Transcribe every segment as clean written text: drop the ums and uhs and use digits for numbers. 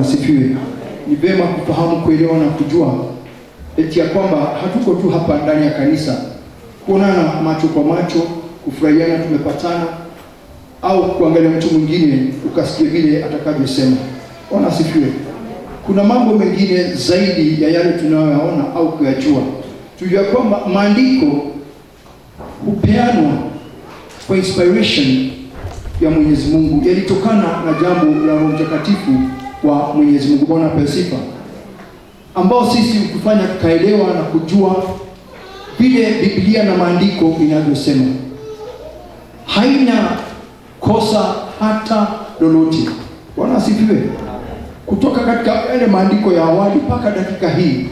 Asifiwe. Ni vema kufahamu, kuelewa na kujua eti ya kwamba hatuko tu hapa ndani ya kanisa kuonana macho kwa macho, kufurahiana tumepatana, au kuangalia mtu mwingine ukasikia vile atakavyosema. Bwana asifiwe. Kuna mambo mengine zaidi ya yale tunayoyaona au kuyajua. Tujua kwamba maandiko hupeanwa kwa inspiration ya Mwenyezi Mungu, yalitokana na jambo la Roho Mtakatifu wa Mwenyezi Mungu. Bwana apewe sifa, ambao sisi kufanya tukaelewa na kujua vile Biblia na maandiko inavyosema. Haina kosa hata lolote. Bwana asifiwe. Kutoka katika yale maandiko ya awali mpaka dakika hii,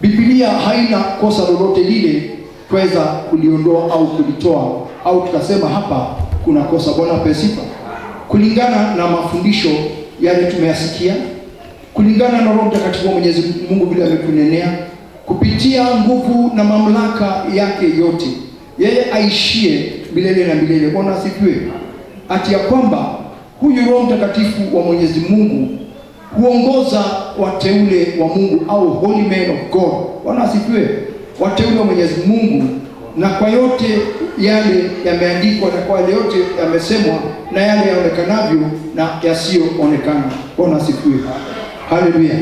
Biblia haina kosa lolote lile tuweza kuliondoa au kulitoa au tukasema hapa kuna kosa. Bwana apewe sifa. Kulingana na mafundisho yale tumeyasikia, kulingana na Roho Mtakatifu wa Mwenyezi Mungu vile ametunenea, kupitia nguvu na mamlaka yake yote, yeye aishie milele na milele. Bwana asifiwe. Ati ya kwamba huyu Roho Mtakatifu wa Mwenyezi Mungu huongoza wateule wa Mungu au holy men of God. Bwana asifiwe. Wateule wa Mwenyezi Mungu, na kwa yote yale yameandikwa na kwa yale yote yamesemwa na yale yaonekanavyo na yasiyoonekana. Bwana asifiwe. Haleluya.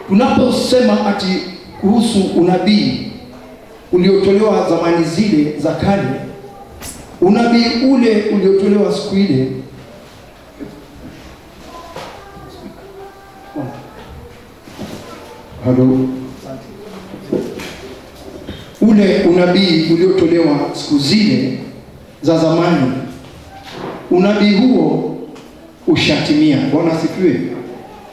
Tunaposema ati kuhusu unabii uliotolewa zamani zile za kale, unabii ule uliotolewa siku ile, ule unabii uliotolewa siku zile za zamani, unabii huo ushatimia. Bwana asifiwe.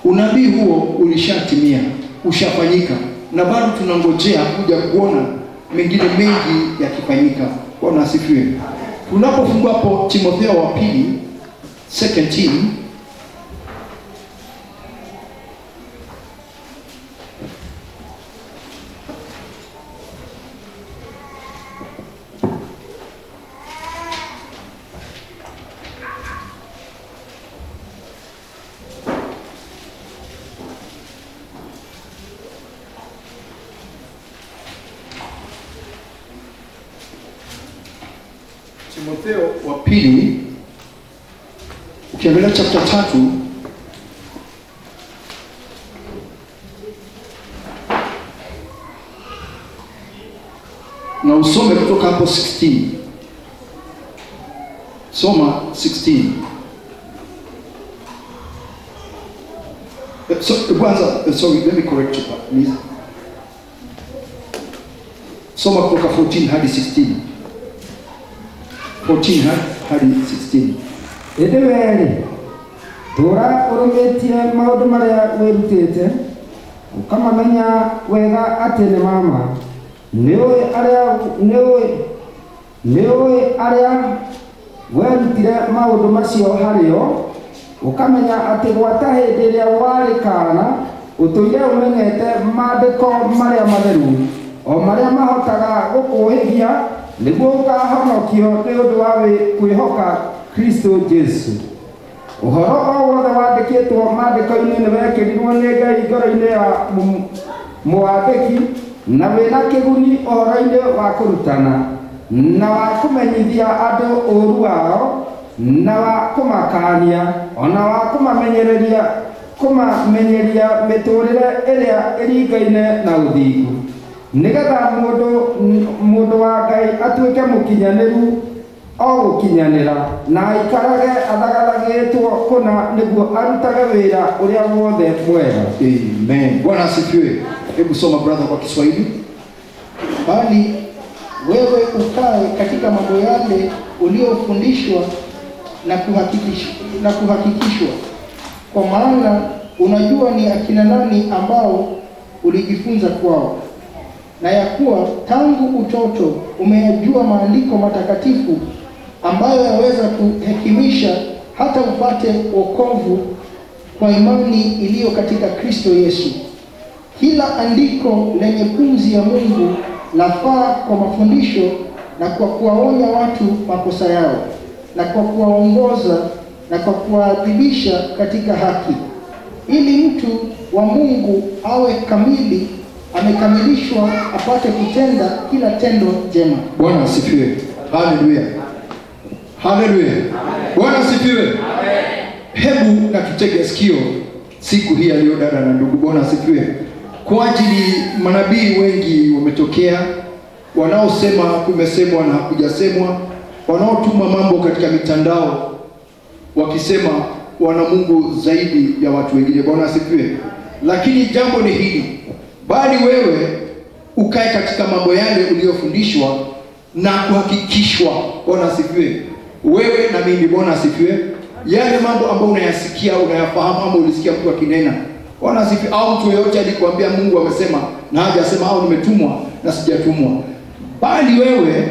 Unabii huo ulishatimia, ushafanyika, na bado tunangojea kuja kuona mengine mengi yakifanyika. Bwana asifiwe. Tunapofungua hapo Timotheo wa pili, 2 Timothy, Timotheo wa pili, ukiangalia chapter 3 na usome kutoka hapo 16. Soma 16. Sorry, let me correct you, please. Soma kutoka 14 hadi 16. 14 hadi 16. Edeweli tora urumetie maundu maria wirutite ukamamenya wega ati ni mama niwe aria werutire maundu macio hario ukamenya ati gwata hindi iria wari kana utuire umenyete maandiko maria matheru o maria mahotaga gukuhithia niguo ukahonokio ni undu wa kwihoka Kristo Jesu. Uhoro o wothe wandikitwo maandiko-ini ni wekirirwo ni Ngai ngoro-ini ya mwandiki, na wina kiguni uhoro-ini wa kurutana na wa kumenyithia andu uru wao, na wa kumakania, ona wa kumamenyeria miturire iria iringaine na uthingu, nigetha mundu wa Ngai atuike mukinyaniru o gukinyanira na aikarage athagaragitwo kuna niguo arutage wira uria wothe mwega. Amen. Bwana asifiwe. Hebu soma brother kwa Kiswahili. Bali wewe ukae katika mambo yale uliofundishwa na kuhakikishwa, kwa maana unajua ni akina nani ambao ulijifunza kwao, na ya kuwa tangu utoto umeyajua maandiko matakatifu ambayo yaweza kuhekimisha hata upate wokovu kwa imani iliyo katika Kristo Yesu. Kila andiko lenye pumzi ya Mungu lafaa kwa mafundisho na kwa kuwaonya watu makosa yao, na kwa kuwaongoza na kwa kuwaadhibisha katika haki, ili mtu wa Mungu awe kamili, amekamilishwa, apate kutenda kila tendo jema. Bwana asifiwe. Haleluya. Haleluya. Bwana asifiwe. Hebu na tutege sikio siku hii leo, dada na ndugu. Bwana asifiwe. Kwa ajili manabii wengi wametokea, wanaosema kumesemwa na hakujasemwa, wanaotuma mambo katika mitandao wakisema wana Mungu zaidi ya watu wengine. Bwana asifiwe. Lakini jambo ni hili, bali wewe ukae katika mambo yale uliyofundishwa na kuhakikishwa. Bwana asifiwe. Wewe na mimi, Bwana asifiwe. Yale mambo ambayo unayasikia, unayafahamu, ama ulisikia mtu akinena, Bwana asifiwe, au mtu yeyote alikwambia Mungu amesema na hajasema, au nimetumwa na sijatumwa, bali wewe,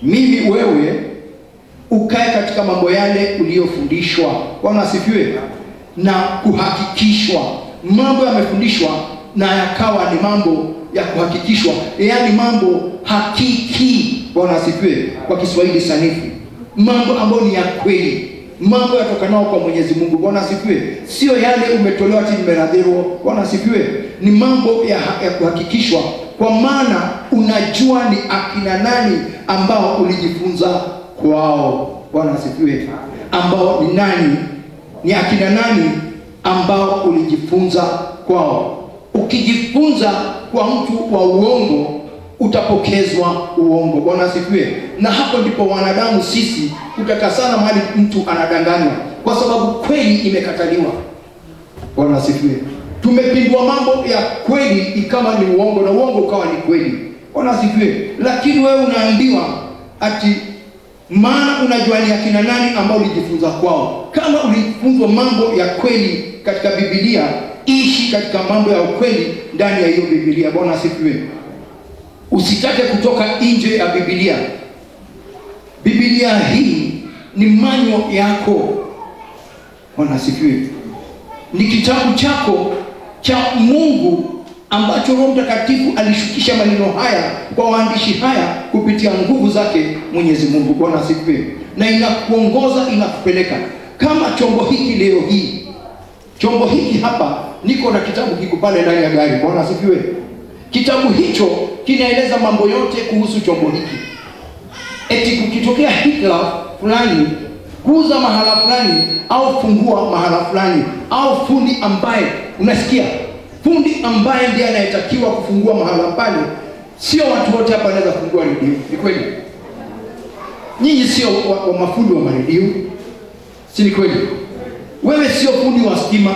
mimi, wewe ukae katika mambo yale uliyofundishwa. Bwana asifiwe. Na kuhakikishwa. Mambo yamefundishwa na yakawa ni mambo ya kuhakikishwa, yaani mambo hakiki. Bwana asifiwe. Kwa Kiswahili sanifu, mambo ambayo ni ya kweli, mambo yatokanao kwa Mwenyezi Mungu. Bwana asifiwe. Sio yale umetolewa ati nimeradhiwa. Bwana asifiwe. Ni mambo ya kuhakikishwa, kwa maana unajua ni akina nani ambao ulijifunza kwao. Bwana asifiwe. Ambao ni nani? Ni akina nani ambao ulijifunza kwao. Ukijifunza kwa mtu wa uongo, utapokezwa uongo. Bwana asifiwe. Na hapo ndipo wanadamu sisi utakasana mahali mtu anadanganywa, kwa sababu kweli imekataliwa. Bwana asifiwe. Tumepindua mambo ya kweli ikawa ni uongo, na uongo ukawa ni kweli. Bwana asifiwe. Lakini wewe unaambiwa ati maana unajua ni akina nani ambao ulijifunza kwao. Kama ulifunzwa mambo ya kweli katika Biblia, ishi katika mambo ya ukweli ndani ya hiyo Biblia. Bwana asifiwe. Usitake kutoka nje ya Biblia. Biblia hii ni manyo yako. Bwana asifiwe. Ni kitabu chako cha Mungu ambacho Roho Mtakatifu alishukisha maneno haya kwa waandishi haya kupitia nguvu zake Mwenyezi Mungu. Bwana asifiwe. Na inakuongoza, inakupeleka kama chombo hiki leo hii. Chombo hiki hapa, niko na kitabu kiko pale ndani ya gari. Bwana asifiwe. Kitabu hicho kinaeleza mambo yote kuhusu chombo hiki. Eti kukitokea hitilafu fulani, kuuza mahala fulani, au fungua mahala fulani, au fundi ambaye unasikia, fundi ambaye ndiye anayetakiwa kufungua mahala pale. Sio watu wote hapa wanaweza kufungua redio. Ni kweli? Nyinyi sio wa mafundi wa maredio, si ni kweli? Wewe sio fundi wa stima,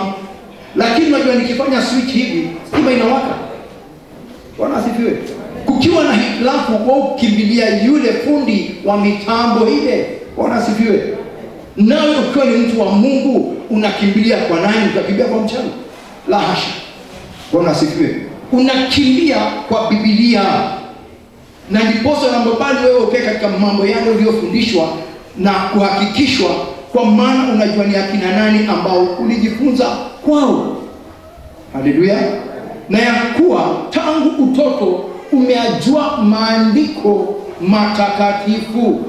lakini unajua nikifanya switch hivi stima inawaka. Bwana asifiwe. Kukiwa na hitilafu, kwa ukimbilia yule fundi wa mitambo ile. Bwana asifiwe. Nawe ukiwa ni mtu wa Mungu, unakimbilia kwa nani? Utakimbia kwa mchawi? La hasha. Bwana asifiwe. Unakimbia kwa Biblia. Na ndiposa nambobali wewe ukae katika mambo yale uliyofundishwa na kuhakikishwa, kwa maana unajua ni akina nani ambao ulijifunza kwao. Haleluya. Na ya kuwa tangu utoto umeajua maandiko matakatifu.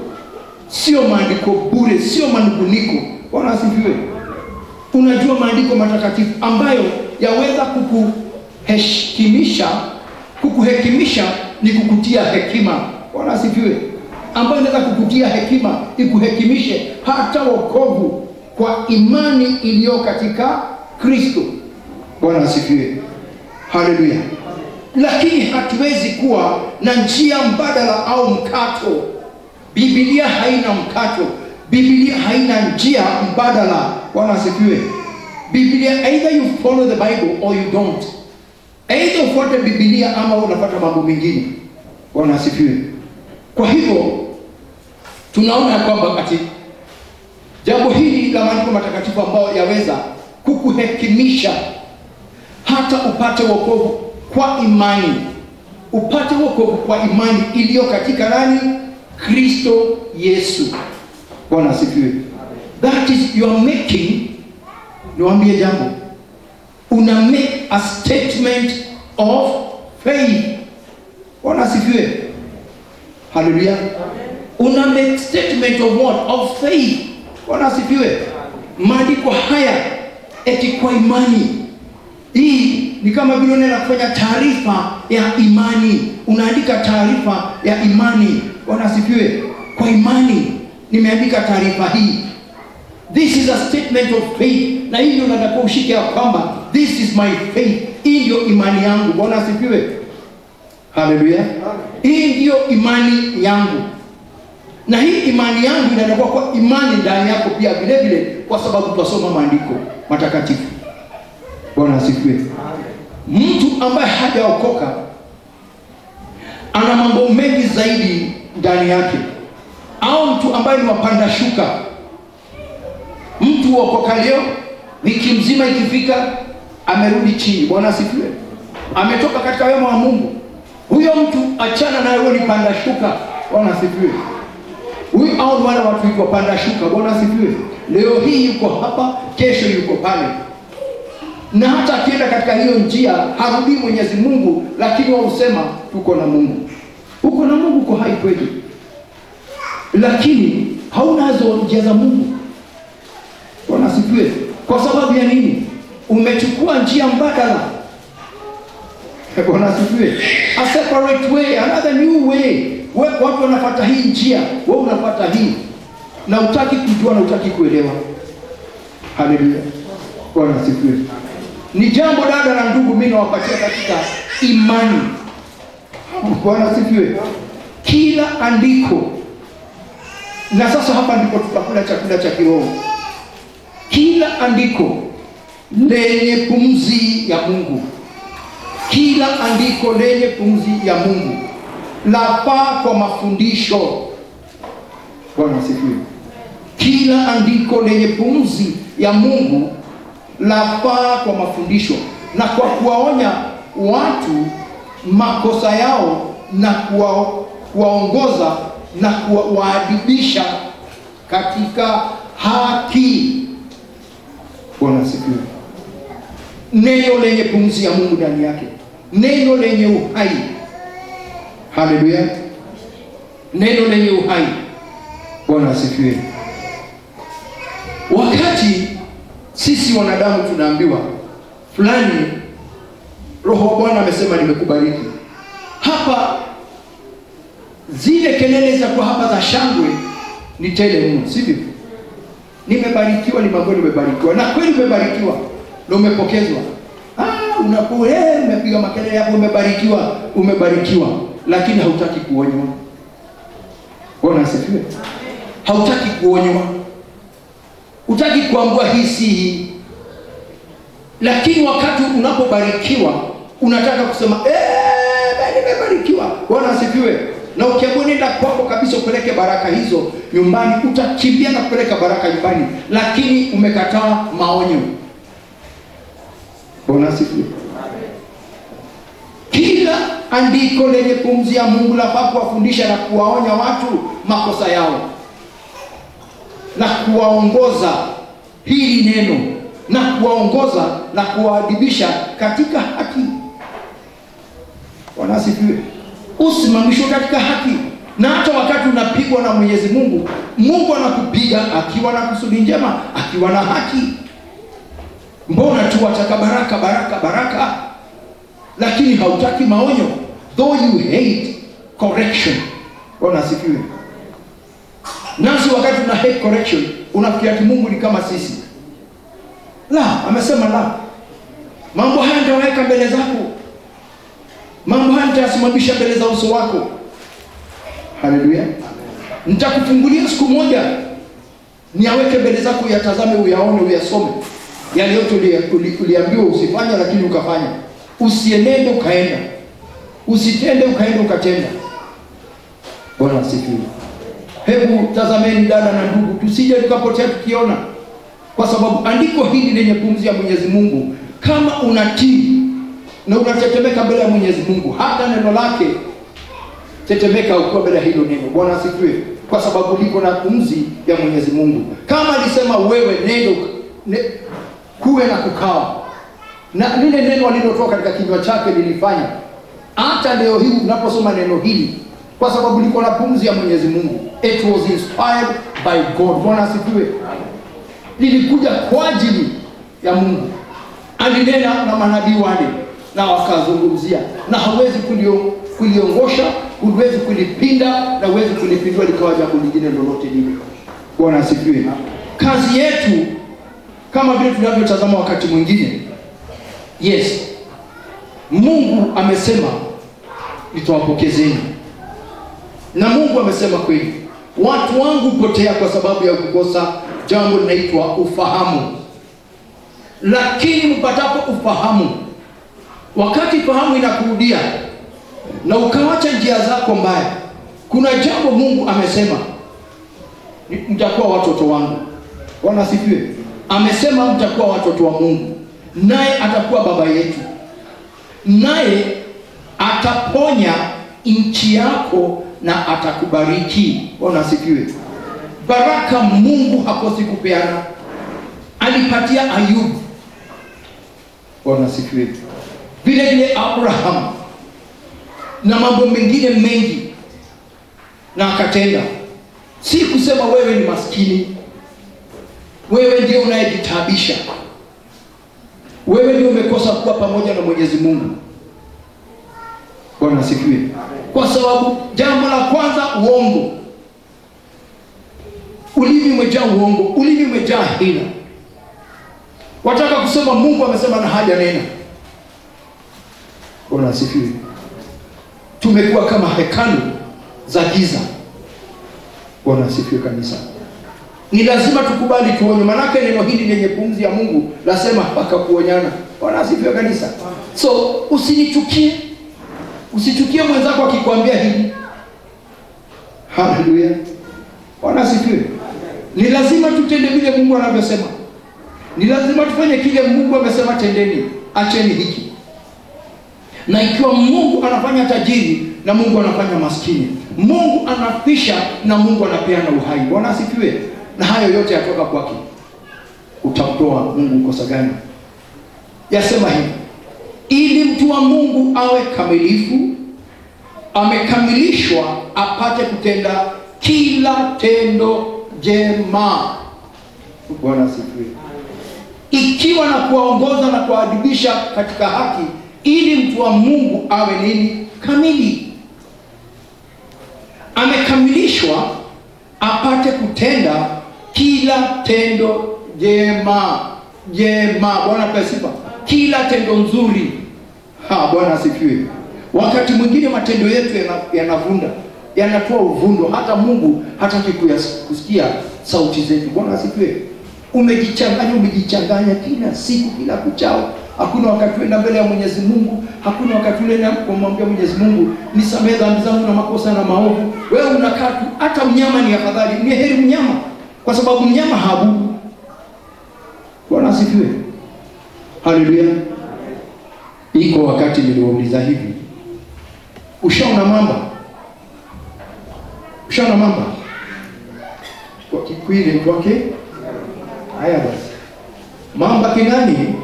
Sio maandiko bure, sio manunguniko. Bwana asifiwe. Unajua maandiko matakatifu ambayo yaweza kukuhekimisha ni kukutia hekima. Bwana asifiwe. Ambayo inaweza kukutia hekima, ikuhekimishe hata wokovu kwa imani iliyo katika Kristo. Bwana asifiwe. Haleluya. Lakini hatuwezi kuwa na njia mbadala au mkato. Biblia haina mkato. Biblia haina njia mbadala. Bwana asifiwe. Biblia, either you follow the Bible or you don't. Either ufuate Biblia ama unapata mambo mengine. Bwana asifiwe. Kwa hivyo tunaona kwamba ati jambo hili la maandiko matakatifu ambayo yaweza kukuhekimisha hata upate wokovu kwa imani. Upate wokovu kwa imani iliyo katika nani? Kristo Yesu. Bwana asifiwe. That is, you are making, niwaambie jambo, una make a statement of faith. Bwana asifiwe. Hallelujah. Una make statement of what? Of faith. Bwana asifiwe. maandiko haya eti kwa imani. Hii ni kama vile unaenda kufanya taarifa ya imani, unaandika taarifa ya imani. Bwana asifiwe. Kwa imani nimeandika taarifa hii. This is a statement of faith. Na hivyo unataka ushike ya kwamba this is my faith. Hii ndio imani yangu. Bwana asifiwe. Haleluya. Hii ndio imani yangu. Na hii imani yangu inatakuwa kwa imani ndani yako pia vile vile, kwa sababu tunasoma maandiko matakatifu. Bwana asifiwe. Mtu ambaye hajaokoka ana mambo mengi zaidi ndani yake, au mtu ambaye ni wapanda shuka. Mtu waokoka leo, wiki mzima ikifika amerudi chini. Bwana asifiwe. Ametoka katika wema wa Mungu. Huyo mtu achana na yeye, ni panda shuka. Bwana asifiwe. Huyu au wale watu yuko panda shuka. Bwana asifiwe. Leo hii yuko hapa, kesho yuko pale. Na hata akienda katika hiyo njia harudi Mwenyezi Mungu, lakini wao husema tuko na Mungu. Uko na Mungu, uko hai kweli, lakini haunazo njia za Mungu. Bwana asifiwe. Kwa sababu ya nini? Umechukua njia mbadala. Bwana asifiwe. A separate way, another new way. Watu wanafuata hii njia, wewe unafuata hii, na utaki kujua na utaki kuelewa. Haleluya. Bwana asifiwe. Ni jambo dada na ndugu, mimi nawapatia katika imani. Bwana asifiwe. Kila andiko, na sasa hapa ndipo tutakula chakula cha kiroho. Kila andiko lenye pumzi ya Mungu, kila andiko lenye pumzi ya Mungu lafaa kwa mafundisho. Bwana asifiwe. Kila andiko lenye pumzi ya Mungu lafaa kwa mafundisho na kwa kuwaonya watu makosa yao na kuwaongoza na kuwaadibisha katika haki. Bwana asifiwe. Neno lenye pumzi ya Mungu ndani yake, neno lenye uhai. Haleluya. Neno lenye uhai. Bwana asifiwe. Wakati sisi wanadamu tunaambiwa fulani, Roho wa Bwana amesema nimekubariki, hapa zile kelele za kwa hapa za shangwe ni tele mno, sivyo? Nimebarikiwa, nimebarikiwa, na kweli umebarikiwa na umepokezwa. Umepiga makelele hapo, umebarikiwa, lakini hautaki kuonywa. Bwana asifiwe. Hautaki kuonywa, hutaki kuambua hii si hii. Lakini wakati unapobarikiwa unataka kusema nimebarikiwa. Bwana asifiwe. Na ukiamua nenda kwako kabisa upeleke baraka hizo nyumbani, utakimbia na kupeleka baraka nyumbani, lakini umekataa maonyo. Bwana asifiwe. Kila andiko lenye pumzi ya Mungu lafaa kuwafundisha na kuwaonya watu makosa yao na kuwaongoza, hili neno, na kuwaongoza na kuwaadibisha katika haki. Bwana asifiwe. Usimamishwe katika haki. Na hata wakati unapigwa na Mwenyezi Mungu, Mungu anakupiga akiwa na kusudi njema, akiwa na haki. Mbona tu wataka baraka, lakini hautaki maonyo, though you hate correction. Bwana asifiwe. Nasi wakati una hate correction, unafikiria ati Mungu ni kama sisi. La, amesema la. Mambo haya nitaweka mbele zako, mambo haya nitayasimamisha mbele za uso wako. Haleluya. Nitakufungulia siku moja, niaweke mbele zako, uyatazame, uyaone, uyasome yale yote uliambiwa usifanye lakini ukafanya. Usienende ukaenda, usitende ukaenda ukatenda. Bwana asifiwe. Hebu tazameni dada na ndugu, tusije tukapotea tukiona, kwa sababu andiko hili lenye pumzi ya Mwenyezi Mungu, kama unatii na unatetemeka mbele ya Mwenyezi Mungu, hata neno lake tetemeka ukiwa mbele ya hilo neno. Bwana asifiwe. Kwa sababu liko na pumzi ya Mwenyezi Mungu. Kama alisema wewe neno kuwe na kukawa, na lile neno alilotoka katika kinywa chake lilifanya. Hata leo hii unaposoma neno hili, kwa sababu liko na pumzi ya Mwenyezi Mungu, it was inspired by God. Bwana asifiwe. lilikuja kwa ajili ya Mungu. Alinena na manabii wale na wakazungumzia, na hawezi kuliongosha, huwezi kulipinda na huwezi kulipindua likawa jambo lingine lolote lile. Bwana asifiwe. Kazi yetu kama vile tunavyotazama wakati mwingine, yes, Mungu amesema nitawapokezeni, na Mungu amesema kweli, watu wangu potea kwa sababu ya kukosa jambo linaitwa ufahamu. Lakini mpatapo ufahamu, wakati fahamu inakurudia na ukawacha njia zako mbaya, kuna jambo Mungu amesema, mtakuwa watoto wangu. Bwana asifiwe. Amesema mtakuwa watoto wa Mungu, naye atakuwa baba yetu, naye ataponya nchi yako na atakubariki. Bwana asifiwe. Baraka Mungu hakosi kupeana. Alipatia Ayubu. Bwana asifiwe. Vile vile Abraham na mambo mengine mengi, na akatenda. Si kusema wewe ni maskini, wewe ndio unayejitabisha, wewe ndio umekosa kuwa pamoja na Mwenyezi Mungu. Bwana asifiwe. Kwa sababu jambo la kwanza, uongo. Ulimi umejaa uongo, ulimi umejaa hila. Wataka kusema Mungu amesema na haja nena. Bwana asifiwe. Tumekuwa kama hekalu za giza. Bwana asifiwe kanisa. Ni lazima tukubali tuone, manake neno hili lenye pumzi ya Mungu lasema mpaka kuonyana. Bwana asifiwe kanisa. So usinichukie. Usichukie mwenzako akikwambia hivi. Haleluya. Bwana asifiwe. Ni lazima tutende vile Mungu anavyosema. Ni lazima tufanye kile Mungu amesema tendeni, acheni hiki. Na ikiwa Mungu anafanya tajiri na Mungu anafanya maskini, Mungu anafisha na Mungu anapeana uhai. Bwana asifiwe. Na hayo yote yatoka kwake. Utamtoa Mungu kosa gani? Yasema hivi, ili mtu wa Mungu awe kamilifu, amekamilishwa, apate kutenda kila tendo jema. Bwana asifiwe. Ikiwa na kuwaongoza na kuwaadibisha katika haki, ili mtu wa Mungu awe nini? Kamili. Amekamilishwa apate kutenda kila tendo jema. Jema. Bwana asifiwe. Kila tendo nzuri. Bwana asifiwe. Wakati mwingine matendo yetu yanavunda, yanatoa uvundo, hata Mungu hataki kusikia sauti zetu. Bwana asifiwe. Umejichanganya kila siku, kila kuchao. Hakuna wakati uenda mbele ya Mwenyezi Mungu, hakuna wakati uenda kumwambia Mwenyezi Mungu nisamehe dhambi zangu na makosa na maovu. Wewe unakaa tu. Hata mnyama ni afadhali, ni heri mnyama, kwa sababu mnyama haabudu. Bwana asifiwe. Haleluya. Iko wakati niliwauliza hivi, ushaona mamba? Ushaona mamba? Kwa Kikwile kwake? Haya basi. Mamba kinani?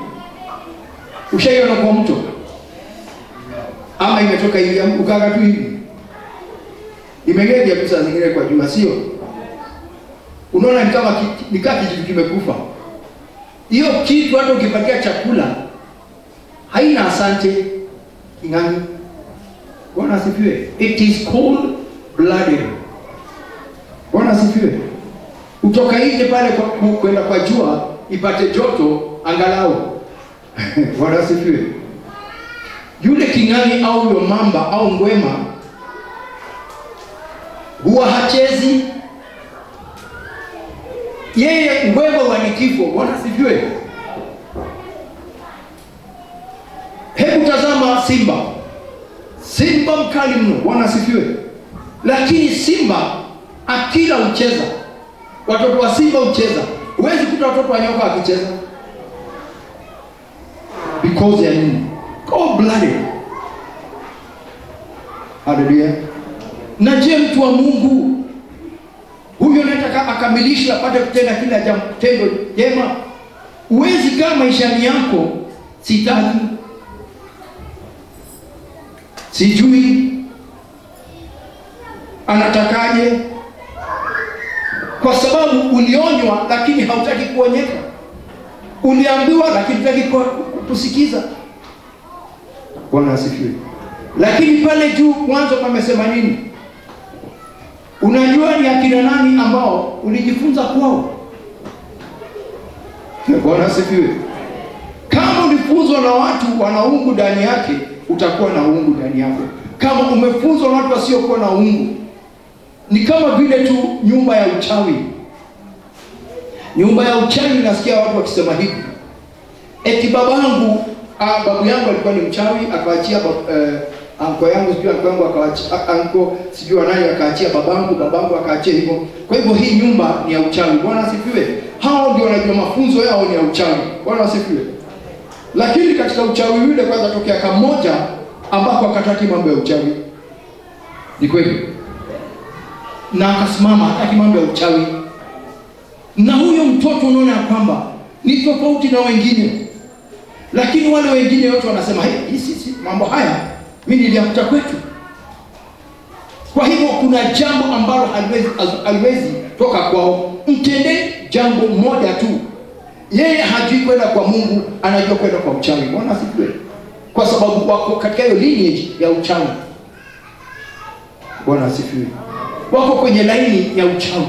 Ushaiona kwa mto? Ama imetoka hivi ukaga tu hivi? Imegeuka pesa zingine kwa jua, sio? Unaona ni kama kitu kimekufa. Hiyo kitu hata ukipatia chakula haina asante. Ingani? Bwana asifiwe. It is cold blooded. Bwana asifiwe. Utoka nje pale kwenda kwa jua ipate joto angalau. Bwana asifiwe. Yule kingani au yule mamba au ngwema huwa hachezi. Yeye ngwema wa kifo. Bwana asifiwe. Hebu tazama simba. Simba mkali mno. Bwana asifiwe. Lakini simba akila ucheza. Watoto wa simba ucheza. Huwezi kuta watoto wa nyoka akicheza. Because ya nini? Cold blooded. Haleluya. Na je, mtu wa Mungu huyo anataka akamilishe apate kutenda kila tendo jema? Huwezi kama maishani yako sitaki, sijui anatakaje. kwa sababu ulionywa lakini hautaki kuonyeka, uliambiwa lakini hutaki kusikiza. Bwana asifiwe. Lakini pale juu mwanzo pamesema nini? Unajua ni akina nani ambao ulijifunza kwao? Bwana asifiwe. Kama ulifunzwa na watu wana uungu ndani yake, utakuwa na uungu ndani yako. Kama umefunzwa na watu wasiokuwa na uungu, ni kama vile tu nyumba ya uchawi. Nyumba ya uchawi, nasikia watu wakisema hivi, eti babu yangu alikuwa ni mchawi, akaachia anko yangu sijui anko yangu akaachia anko sijui nani akaachia babangu akaachia hivyo. Kwa hivyo hii nyumba ni ya uchawi. Bwana asifiwe. Hao ndio wanajua mafunzo yao ni ya uchawi. Bwana asifiwe. Lakini katika uchawi yule kwanza tokea kamoja ambako akataki mambo ya uchawi. Ni kweli. Na akasimama hataki mambo ya uchawi. Na huyo mtoto unaona ya kwamba ni tofauti na wengine. Lakini wale wengine wote wanasema sisi mambo haya mimi niliyakuta kwetu. Kwa hivyo kuna jambo ambalo haliwezi toka kwao. Mtende jambo moja tu. Yeye hajui kwenda kwa Mungu, anajua kwenda kwa uchawi. Bwana asifiwe. Kwa sababu wako katika hiyo lineage ya uchawi. Bwana asifiwe. Wako kwenye laini ya uchawi.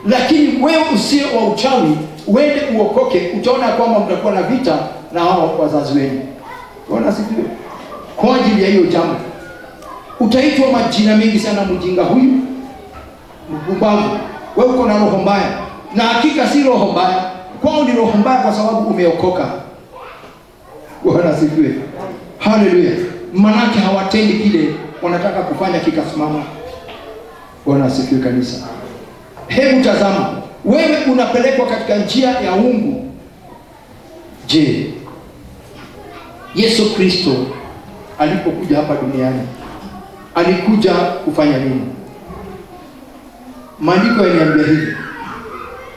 Lakini wewe usio wa uchawi, uende uokoke, utaona kwamba mtakuwa na vita na hao wazazi wenu. Bwana asifiwe. Kwa ajili ya hiyo jambo utaitwa majina mengi sana, mjinga huyu, mpumbavu, wewe uko na roho mbaya. Na hakika si roho mbaya, kwao ni roho mbaya kwa sababu umeokoka. Bwana asifiwe. Haleluya. Manake hawatendi kile wanataka kufanya kikasimama. Bwana asifiwe kanisa. Hebu tazama, wewe unapelekwa katika njia ya uungu. Je, Yesu Kristo alipokuja hapa duniani alikuja kufanya nini? Maandiko yaniambia hivi,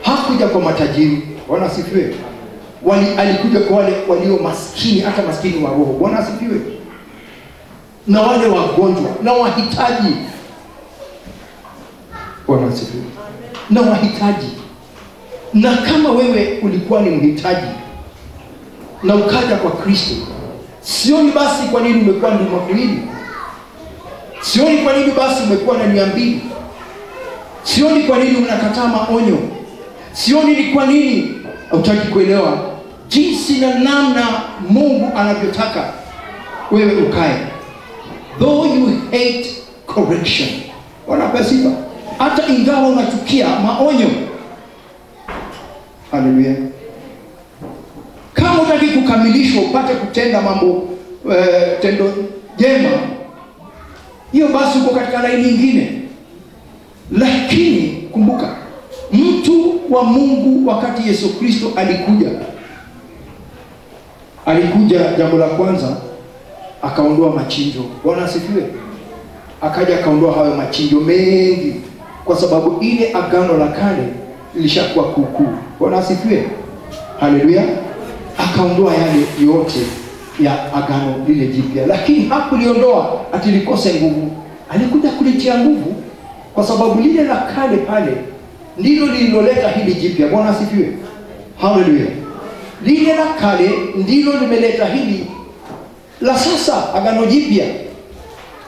hakuja kwa matajiri. Bwana asifiwe. Alikuja kwa wale walio maskini, hata maskini wa roho. Bwana asifiwe. Na wale wagonjwa na wahitaji. Bwana asifiwe. Na wahitaji. Na kama wewe ulikuwa ni mhitaji na ukaja kwa Kristo, sioni basi kwa nini umekuwa nduma kuwili. Sioni kwa nini basi umekuwa na nia mbili. Sioni kwa nini unakataa maonyo. Sioni ni kwa nini hutaki kuelewa jinsi na namna Mungu anavyotaka wewe ukae. Though you hate correction. Wanapesifa. Hata ingawa unachukia maonyo. Haleluya. Kama hutaki kukamilishwa upate kutenda mambo tendo jema, hiyo basi uko katika laini nyingine. Lakini kumbuka, mtu wa Mungu wakati Yesu Kristo alikuja jambo la kwanza akaondoa machinjo. Bwana asifiwe. Akaja akaondoa hayo machinjo mengi, kwa sababu ile agano la kale lilishakuwa kuukuu. Bwana asifiwe. Haleluya. Akaondoa yale yote ya agano lile jipya. Lakini hakuliondoa ati likose nguvu. Alikuja kulitia nguvu, kwa sababu lile la kale pale ndilo lililoleta hili jipya. Bwana asifiwe. Haleluya. Lile la kale ndilo limeleta hili la sasa, agano jipya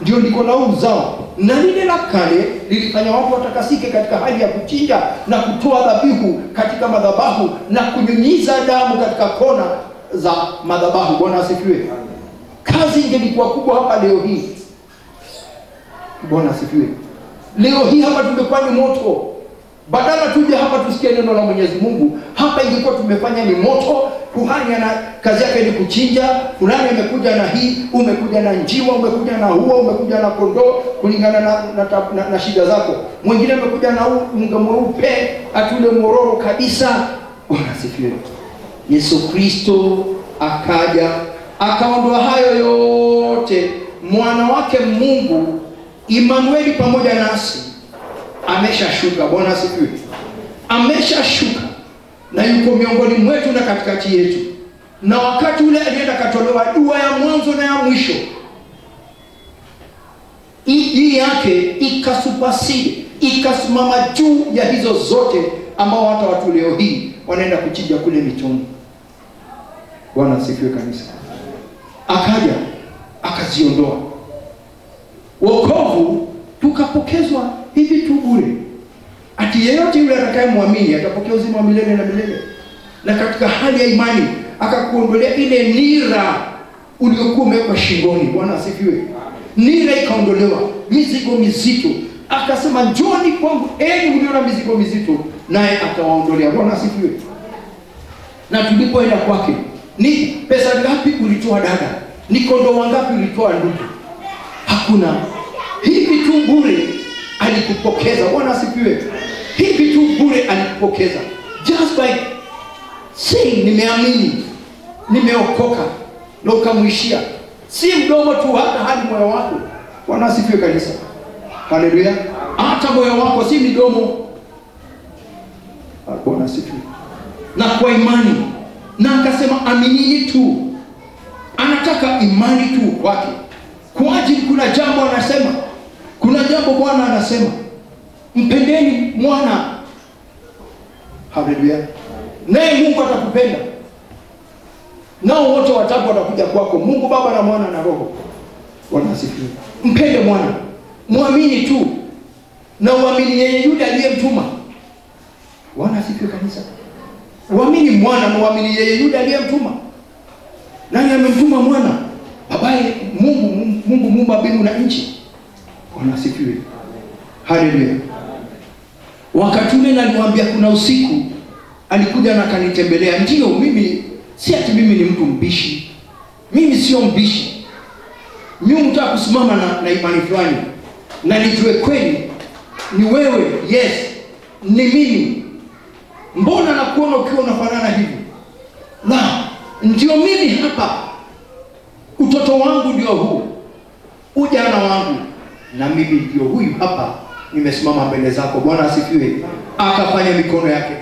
ndio liko na uzao. Na lile la kale lilifanya watu watakasike katika hali ya kuchinja na kutoa dhabihu katika madhabahu na kunyunyiza damu katika kona za madhabahu. Bwana asifiwe. Kazi ingelikuwa kubwa hapa leo hii. Bwana asifiwe. Leo hii hapa tumekuwa ni moto. Badala tuje hapa tusikie neno la Mwenyezi Mungu, hapa ingekuwa tumefanya ni moto. Kuhani ana kazi yake ni kuchinja, fulani amekuja na hii, umekuja na njiwa, umekuja na hua, umekuja na kondoo kulingana na shida zako. Mwingine amekuja na unga mweupe, atule mororo kabisa. Bwana asifiwe. Yesu Kristo akaja akaondoa hayo yote. Mwana wake Mungu Immanueli pamoja nasi ameshashuka. Bwana asifiwe. Ameshashuka na yuko miongoni mwetu na katikati yetu. Na wakati ule alienda katolewa dua ya mwanzo na ya mwisho, hii yake ikasupaside ikasimama juu ya hizo zote ambao hata watu leo hii wanaenda kuchinja kule mitoni. Bwana asifiwe kanisa. Akaja akaziondoa. Wokovu tukapokezwa hivi tu bure. Ati yeyote yule atakayemwamini atapokea uzima wa milele na milele. Na katika hali ya imani akakuondolea ile nira uliokuwa umewekwa shingoni. Bwana asifiwe. Nira ikaondolewa, mizigo mizito. Akasema njoni kwangu enyi mlio na mizigo mizito, naye akawaondolea. Bwana asifiwe. Na tulipoenda kwake, ni pesa ngapi ulitoa dada? Ni kondoo wangapi ulitoa ndugu? Hakuna. Hivi tu bure alikupokeza. Bwana asifiwe. Hivi tu bure alikupokeza. Just by saying nimeamini, nimeokoka, na ukamwishia. Si mdomo tu, hata hadi moyo wako. Bwana asifiwe kanisa. Haleluya. Hata moyo wako, si midomo. Bwana asifiwe. Na kwa imani. Na akasema aminini tu. Anataka imani tu kwake. Kwa ajili kuna jambo anasema. Kuna jambo Bwana anasema. Mpendeni mwana. Haleluya. Naye Mungu atakupenda. Nao wote watatu watakuja kwako, Mungu Baba na Mwana na Roho. Bwana asifiwe. Mpende mwana. Muamini tu. Na uamini yeye yule aliyemtuma. Bwana asifiwe kanisa. Uamini mwana na uamini yeye yule aliyemtuma. Nani amemtuma mwana? Babaye Mungu muumba mbingu na nchi. Bwana asifiwe. Haleluya. Wakati ule naliwaambia kuna usiku alikuja na kanitembelea. Ndio mimi si ati mimi ni mtu mbishi. Mimi sio mbishi. Mimi nataka kusimama na imani fulani. Na nijue kweli ni wewe, yes, ni mimi. Mbona nakuona ukiwa unafanana hivi? Na ndio mimi hapa. Utoto wangu ndio huu. Ujana wangu na mimi ndio huyu hapa. Nimesimama mbele zako. Bwana asifiwe. Akafanya mikono yake.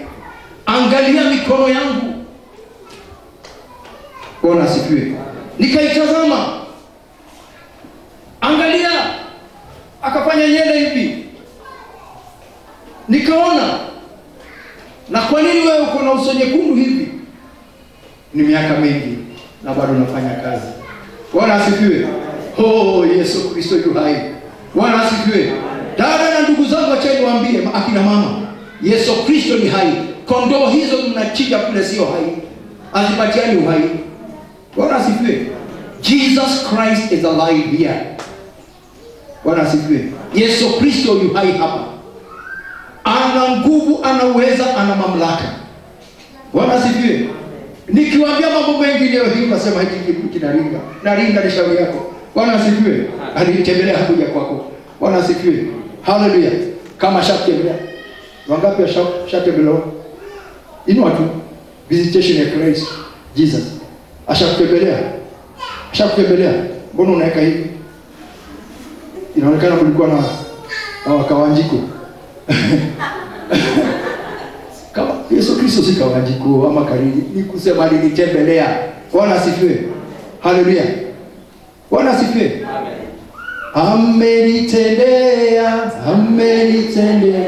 Angalia mikono yangu. Bwana asifiwe. Nikaitazama. Angalia. Akafanya nyele hivi. Nikaona. Na kwa nini wewe uko na uso nyekundu hivi? Ni miaka mingi na bado nafanya kazi. Bwana asifiwe. Oh, Yesu Kristo yu hai. Bwana asifiwe. Dada na ndugu zangu, acha niwaambie akina mama, Yesu Kristo ni hai. Kondoo hizo mnachinja kule sio hai. Azipatiani uhai. Bwana asifiwe. Jesus Christ is alive here. Bwana asifiwe. Yesu Kristo yu hai hapa. Ana nguvu, ana uweza, ana mamlaka. Bwana asifiwe. Nikiwaambia mambo mengi leo hii nasema hiki kinaringa. Naringa ni shauri yako. Bwana asifiwe. Alinitembelea hakuja kwako. Bwana asifiwe. Hallelujah. Kama shatembelea. Wangapi shatembelea? Inua tu visitation ya Christ Jesus. Ashakutembelea. Ashakutembelea. Mbona unaweka hivi? Inaonekana kulikuwa na wakawanjiko. Kama Yesu Kristo si kawanjiko ama karili, ni kusema alinitembelea. Bwana asifiwe. Haleluya. Bwana asifiwe. Amen. Amenitendea, amenitendea,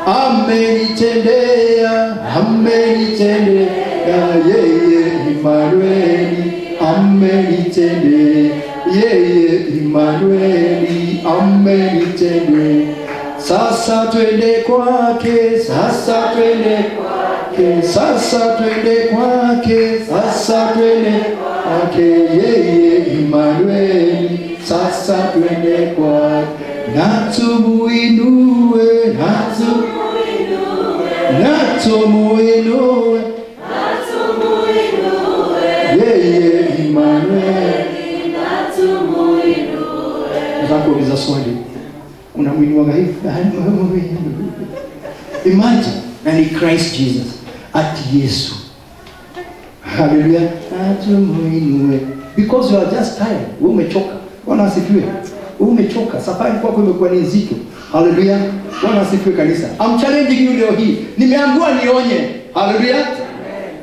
amenitendea, amenitendea, yeye Imanueli, amenitendea, yeye Imanueli, amenitendea. Sasa twende kwake, sasa twende kwake, sasa twende kwake, sasa twende kwake, yeye Imanueli. Sasa twende kwake, na tumuinue, na tumuinue, yeye Imanueli, na tumuinue. Nataka kuuliza swali. Unamuinua hivi? Imagine, na ni Christ Jesus, ati Yesu. Hallelujah. Na tumuinue. Because you are just tired. Wewe umechoka. Bwana asifiwe. Wewe umechoka. Safari kwako imekuwa ni nzito. Hallelujah. Bwana asifiwe kanisa. I'm challenging you leo hii. Nimeambiwa nionye. Hallelujah.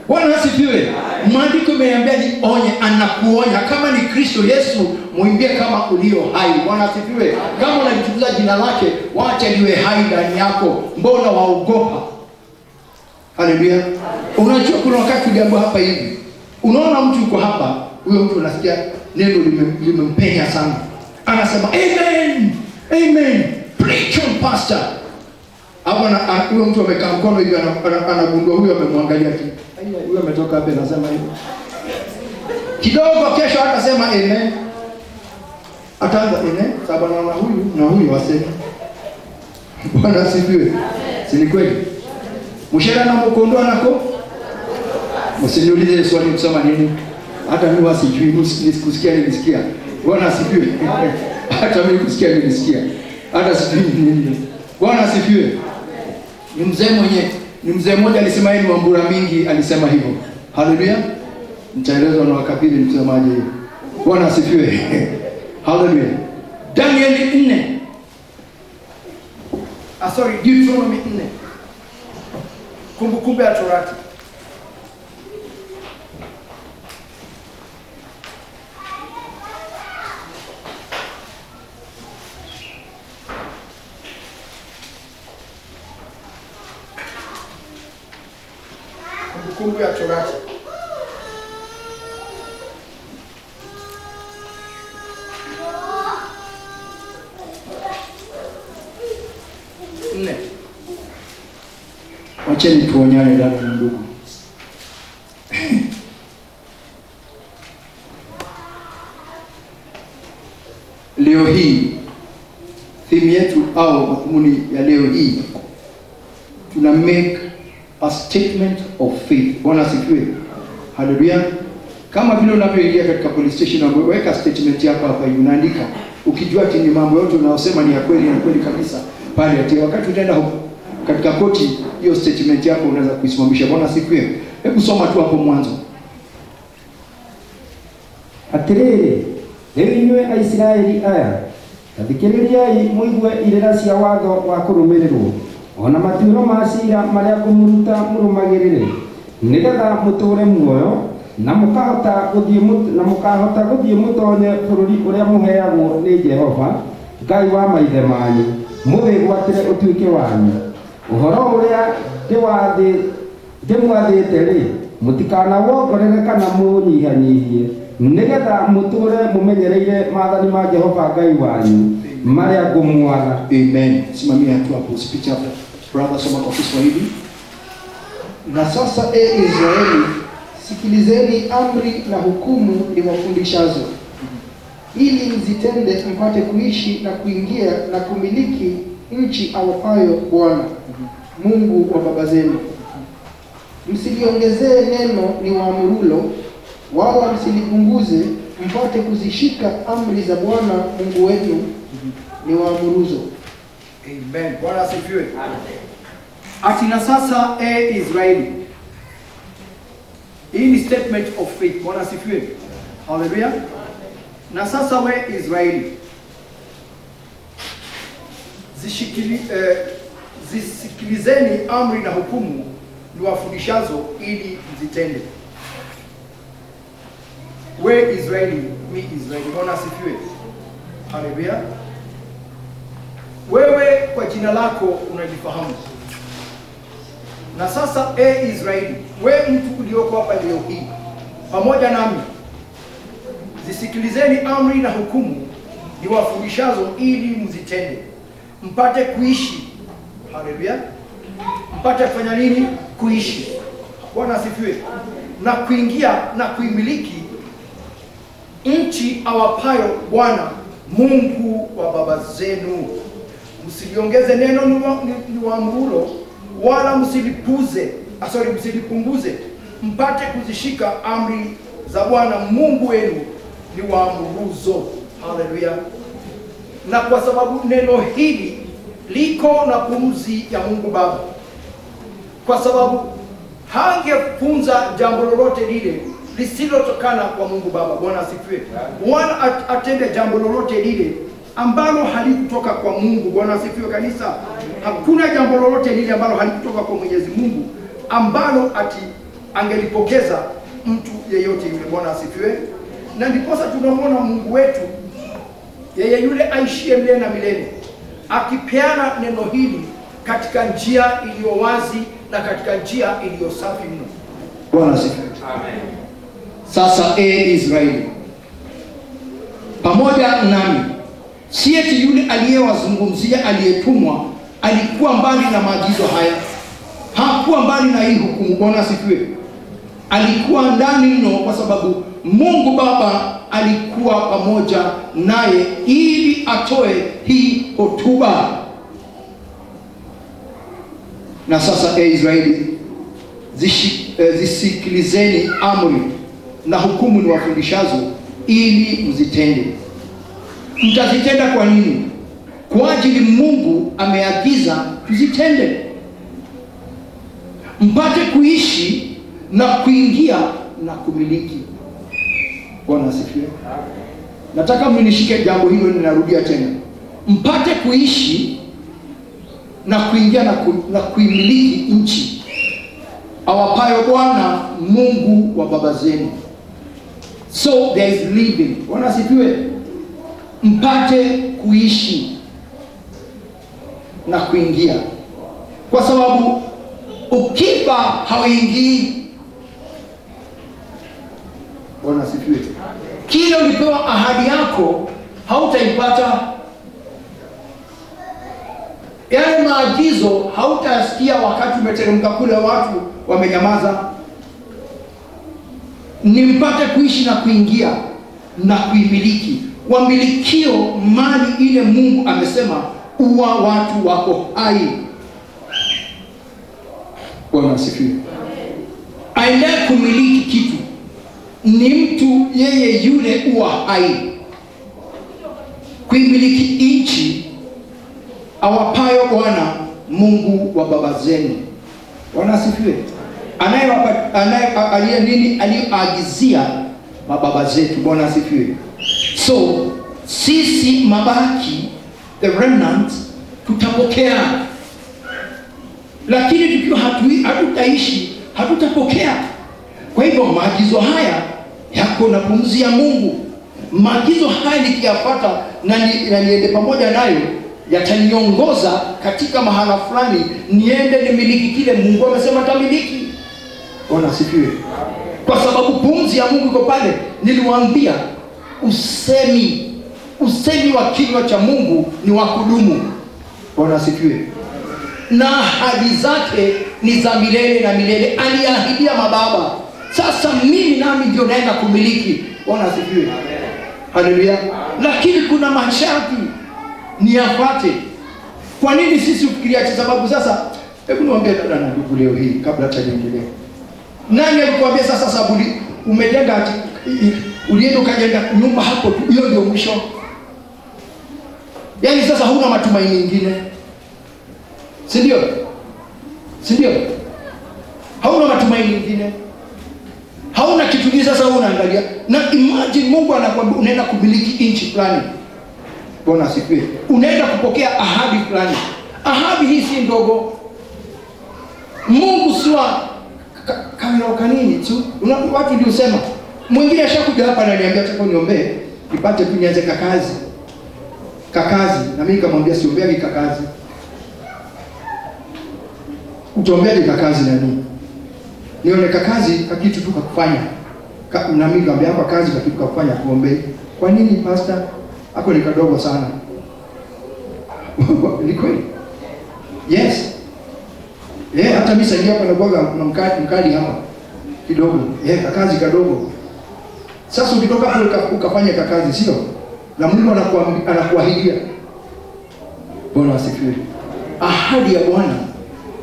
Bwana asifiwe. Maandiko imeambia nionye, anakuonya. Kama ni Kristo Yesu, muimbie kama ulio hai. Bwana asifiwe. Kama unalitukuza jina lake, wacha liwe hai ndani yako. Mbona waogopa? Haleluya. Unajua kuna wakati uliambiwa hapa hivi, unaona mtu yuko hapa, huyo mtu unasikia neno limempenya sana, anasema amen, amen, preach on pastor. Hapo na huyo mtu amekaa mkono hivi, anagundua huyo amemwangalia tu, huyo ametoka hapa, anasema hivyo kidogo, kesho atasema amen, ataanza amen, sababu naona huyu na huyu wasema. Bwana asifiwe. Si ni kweli? Mshera na mkondoa nako, msiniulize swali kusema nini, hata mimi wasijui, nisikusikia nilisikia. Bwana asifiwe. Hata mimi kusikia nilisikia, hata sijui nini. Bwana asifiwe. Ni mzee mmoja alisema yeye ni Wambura mingi, alisema hivyo. Haleluya. Nitaelezwa na wakabili msemaje hiyo. Bwana asifiwe. Haleluya. Danieli 4. Deuteronomy 4. Kumbukumbu ya Torati. Kumbukumbu ya Torati. Wacheni tuonyane dada na ndugu. Leo hii theme yetu au makumuni ya leo hii, tuna make a statement of faith. Bwana asifiwe. Haleluya. Kama vile unavyoingia katika police station, unaweka statement yako hapa, unaandika ukijua ati ni mambo yote unaosema ni ya kweli, na kweli kabisa. Pale ati wakati utaenda katika koti, hiyo statement yako unaweza kuisimamisha. Bwana asifiwe. Hebu soma tu hapo mwanzo. Atiriri, inyuĩ Aisiraeli aya, tathikĩrĩriai mũigue irĩra cia watho wa kũrũmĩrĩrwo, ona matuĩro ma ciira marĩa ngũmũruta mũrũmagĩrĩre, nĩgetha mũtũũre muoyo na mũkahota gũthiĩ mũtonye bũrũri ũrĩa mũheagwo nĩ Jehova Ngai wa maithe manyu, mũwĩgwatĩre ũtuĩke wanyu. Ũhoro ũrĩa ndĩmwathĩte-rĩ, mũtikanawongerere kana mũnyihanyihie, nĩgetha mũtũũre mũmenyereire maathani ma Jehova Ngai wanyu marĩa ngũmwatha. Amen. Simamia tu hapo, usipite hapo. Brother, soma kwa Kiswahili. Na sasa Israeli, sikilizeni amri na hukumu niwafundishazo, ili mzitende, mpate kuishi na kuingia na kumiliki nchi awapayo Bwana Mungu wa baba zenu. Msiliongezee neno niwaamurulo, wala msilipunguze, mpate kuzishika amri za Bwana Mungu wenu niwaamuruzo. Amen. Bwana asifiwe. Ati na sasa Israeli. Hii ni statement of faith. Bwana asifiwe. Hallelujah. Na sasa Israeli, zisikilizeni amri na hukumu niwafundishazo, ili mzitende. Israeli, me Israeli. Bwana asifiwe. Hallelujah. Wewe kwa jina lako unajifahamu. Na sasa Israeli, wewe mtu ulioko hapa leo hii pamoja nami, zisikilizeni amri na hukumu niwafundishazo, ili mzitende, mpate kuishi. Haleluya. Mpate kufanya nini? Kuishi. Bwana asifiwe. Na kuingia na kuimiliki nchi awapayo Bwana Mungu wa baba zenu. Msiliongeze neno niwaamurulo, wala msilipunguze, mpate kuzishika amri za Bwana Mungu wenu niwaamuruzo. Haleluya. Na kwa sababu neno hili liko na pumzi ya Mungu Baba, kwa sababu hangefunza jambo lolote lile lisilotokana kwa Mungu Baba. Bwana asifiwe. Wala atende jambo lolote lile ambalo halikutoka kwa Mungu. Bwana asifiwe kanisa. Hakuna jambo lolote lile ambalo halikutoka kwa Mwenyezi Mungu ambalo angelipokeza mtu yeyote yule. Bwana asifiwe. Na ndiposa tunamwona Mungu wetu, yeye yule aishie milele na milele, akipeana neno hili katika njia iliyo wazi na katika njia iliyo safi mno. Bwana asifiwe. Amen. Sasa Israeli pamoja nami, si eti yule aliyewazungumzia aliyetumwa alikuwa mbali na maagizo haya, hakuwa mbali na hii hukumu. Bwana asifiwe. Alikuwa ndani mno, kwa sababu Mungu Baba alikuwa pamoja naye ili atoe hii hotuba. Na sasa Israeli, zisikilizeni amri na hukumu ni wafundishazo, ili mzitende. Mtazitenda kwa nini? Kwa ajili Mungu ameagiza tuzitende, mpate kuishi na kuingia na kumiliki. Bwana asifiwe. Nataka mnishike jambo hilo, ninarudia tena. Mpate kuishi na kuingia na kuimiliki nchi awapayo Bwana Mungu wa baba zenu. So there is living. Bwana asifiwe. Mpate kuishi na kuingia, kwa sababu ukifa hauingii. Bwana asifiwe. Kile ulipewa ahadi yako hautaipata. Yale maagizo hautasikia wakati umeteremka kule watu wamenyamaza. Ni mpate kuishi na kuingia na kuimiliki. Wamilikio mali ile Mungu amesema uwa watu wako hai. Bwana asifiwe. Aendaye kumiliki kitu ni mtu yeye yule uwa hai. Kuimiliki nchi awapayo Bwana Mungu wa baba zenu. Bwana asifiwe. Aliyeagizia mababa zetu. Bwana asifiwe. So sisi mabaki, the remnant, tutapokea, lakini tukiwa hatutaishi hatutapokea. Kwa hivyo maagizo haya yako na pumzi ya Mungu. Maagizo haya nikiyafuata na niende pamoja nayo, yataniongoza katika mahala fulani, niende nimiliki kile Mungu amesema tamiliki. Bwana asifiwe. Kwa sababu pumzi ya Mungu iko pale. Niliwaambia usemi wa kinywa cha Mungu ni wa kudumu. Bwana asifiwe. Na ahadi zake ni za milele na milele. Aliahidia mababa. Sasa mimi nami ndio naenda kumiliki. Bwana asifiwe. Haleluya. Lakini kuna masharti niyafuate. Kwa nini sisi ufikiria? Kwa sababu sasa, hebu niwaambie dada na ndugu leo hii kabla hata niendelee. Nani alikwambia sasa sababu umejenga ulienda ukajenga nyumba hapo tu, hiyo ndio mwisho? Yaani sasa huna matumaini mengine. Si ndio? Si ndio? Hauna matumaini mengine. Hauna kitu kingine sasa unaangalia. Na imagine Mungu anakuambia unaenda kumiliki nchi fulani. Bwana asifiwe. Unaenda kupokea ahadi fulani. Ahadi hii si ndogo. Mungu siwa kanini tu. Watu ndio sema. Mwingine ashakuja hapa ananiambia nataka uniombee nipate tu nianze kakazi. Na mimi nikamwambia siombea kakazi. Utaombea kakazi na nini? Nione kakazi kitu tu kufanya. Na mimi nikamwambia hapa kazi kitu kufanya kuombea. Kwa nini pastor? Hapo ni kadogo sana. Ni kweli? Yes. Hata mimi sasa hapa nakuwa na mkali hapa kidogo. Kazi kadogo. Sasa ukitoka hapo ukafanya kazi, sio? Na Mungu anakuahidia. Bwana asifiwe. Ahadi ya Bwana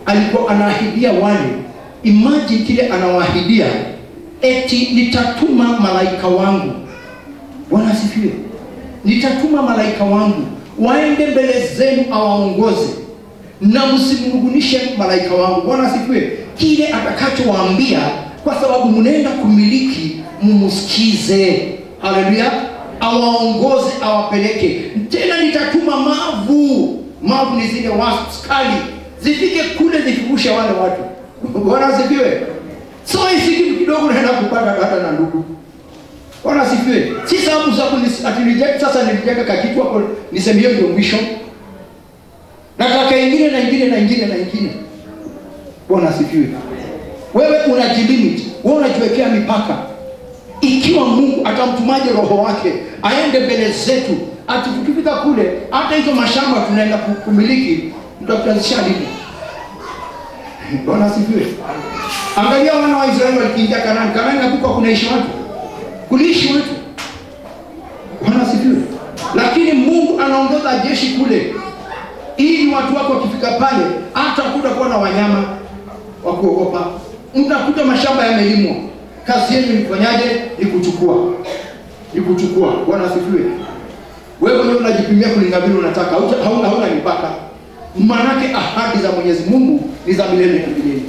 alikuwa anaahidia wale. Imagine kile anawaahidia, eti nitatuma malaika wangu. Bwana asifiwe. Nitatuma malaika wangu waende mbele zenu awaongoze, na msimnungunishe malaika wangu. Bwana asifiwe. Kile atakachowaambia, kwa sababu mnaenda kumiliki, mumsikize. Haleluya. Awaongoze, awapeleke. Tena nitatuma mavu ni zile wasps kali, zifike kule zifurushe wale watu. Bwana asifiwe. So hii kitu kidogo naenda kupata dada na ndugu. Bwana sifiwe. Si sababu za ati sasa nilijenga kakitu hapo niseme hiyo ndio mwisho. Nataka ingine na ingine na ingine na ingine. Bwana sifiwe. Wewe unajilimit, wewe unajiwekea mipaka. Ikiwa Mungu atamtumaje roho wake aende mbele zetu, ati tukifika kule hata hizo mashamba tunaenda kumiliki tutazisha nini? Bwana sifiwe. Angalia wana wa Israeli walikiingia Kanaani. Kanaani hakukuwa kunaishi watu. Kuliishi watu. Bwana sifiwe. Lakini Mungu anaongoza jeshi kule ili watu wako wakifika pale hata kutakuwa na wanyama wa kuogopa. Mtakuta mashamba yamelimwa. Kazi yenu ni kufanyaje? Ni kuchukua. Ni kuchukua. Bwana sifiwe. Wewe ndio unajipimia kulingana vile unataka. Hauna mipaka. Manake ahadi za Mwenyezi Mungu ni za milele na milele.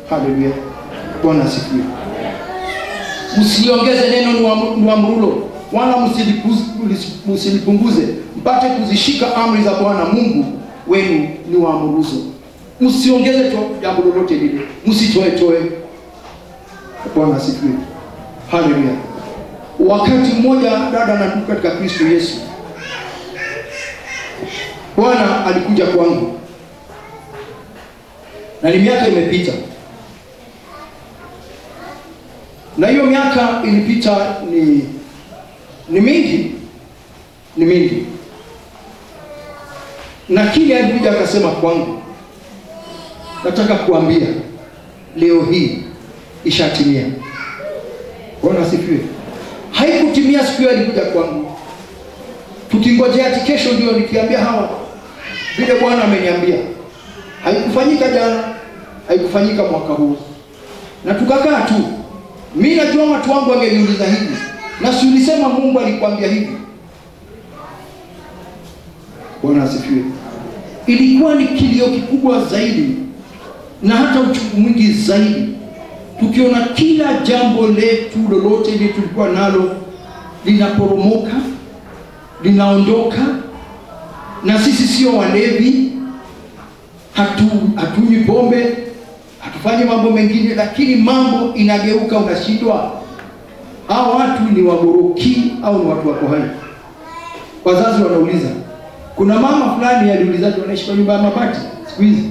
Haleluya. Bwana sifiwe. Msiongeze neno ni amrulo, wala msilipunguze, mpate kuzishika amri za Bwana Mungu wenu ni waamuruzo. Msiongeze jambo lolote lile, msitoe. Bwana sifiwe. Haleluya. Wakati mmoja dada na ndugu katika Kristo Yesu, Bwana alikuja kwangu. Na ni miaka imepita. Na hiyo miaka ilipita ni mingi. Na kile alikuja akasema kwangu, nataka kuambia leo hii ishatimia. Bwana sifiwe. Haikutimia siku hiyo alikuja kwangu. Tukingojea ati kesho ndio nikiambia hawa vile Bwana ameniambia. Haikufanyika jana, haikufanyika mwaka huu. Na tukakaa tu. Mimi najua watu wangu wangeniuliza hivi. Na si ulisema Mungu alikwambia hivi? Bwana asifiwe. Ilikuwa ni kilio kikubwa zaidi na hata uchungu mwingi zaidi. Tukiona kila jambo letu lolote ile tulikuwa nalo linaporomoka, linaondoka, na sisi sio walevi, hatunywi pombe, hatufanyi mambo mengine, lakini mambo inageuka, unashindwa. Hao watu ni wagoroki au ni watu wako hai? Wazazi wanauliza. Kuna mama fulani aliulizaje wanaishi kwa nyumba ya mabati siku hizi?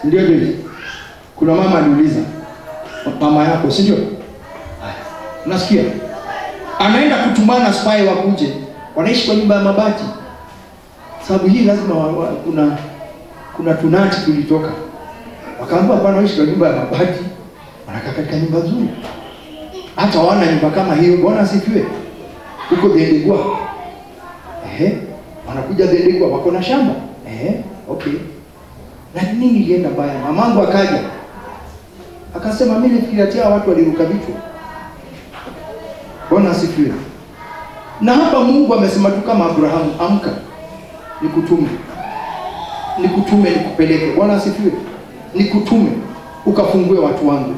Ndio. Kuna mama aliuliza mama yako, si ndio? Unasikia? Anaenda kutumana spy wakuje. Wanaishi kwa nyumba ya mabati. Sababu hii lazima kuna tunati tulitoka. Wakaambiwa bwana wanaishi kwa nyumba ya mabati. Wanakaa katika nyumba nzuri. Hata wana nyumba kama hiyo. Bwana asifiwe. Huko Dendegwa. Wanakuja Dendegwa, wako na shamba. Okay. Na nini ilienda baya? Mamangu akaja. Akasema mimi nifikiria watu waliruka vichwa. Bwana asifiwe. Na hapa Mungu amesema tu kama Abrahamu, amka. Nikutume, nikupeleke. Bwana asifiwe. Nikutume ukafungue watu wangu.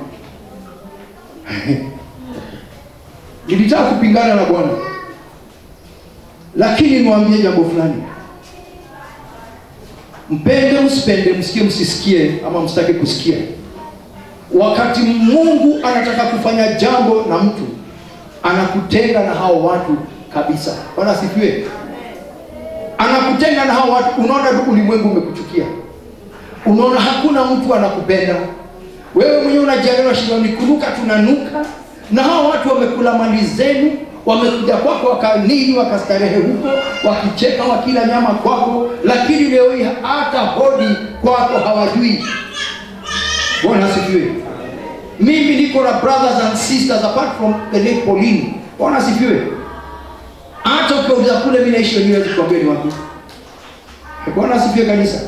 Nilitaka kupingana na Bwana. Lakini niwaambie jambo fulani. Mpende msipende, msikie msisikie, ama msitake kusikia. Wakati Mungu anataka kufanya jambo na mtu, anakutenga na hao watu kabisa. Bwana asifiwe. Anakutenga na hao watu. Unaona ulimwengu umekuchukia. Unaona hakuna mtu anakupenda. Wewe mwenyewe unajielewa shida ni kunuka tunanuka. Na hao watu wamekula mali zenu, wamekuja kwako wakanini wakastarehe huko, wakicheka wakila nyama kwako, lakini leo hii hata hodi kwako hawajui. Bwana asifiwe. Mimi niko na brothers and sisters apart from the late Pauline. Bwana asifiwe. Hata ukiuliza kule mimi naishi wenyewe tukwambia ni wapi. Bwana asifiwe kanisa.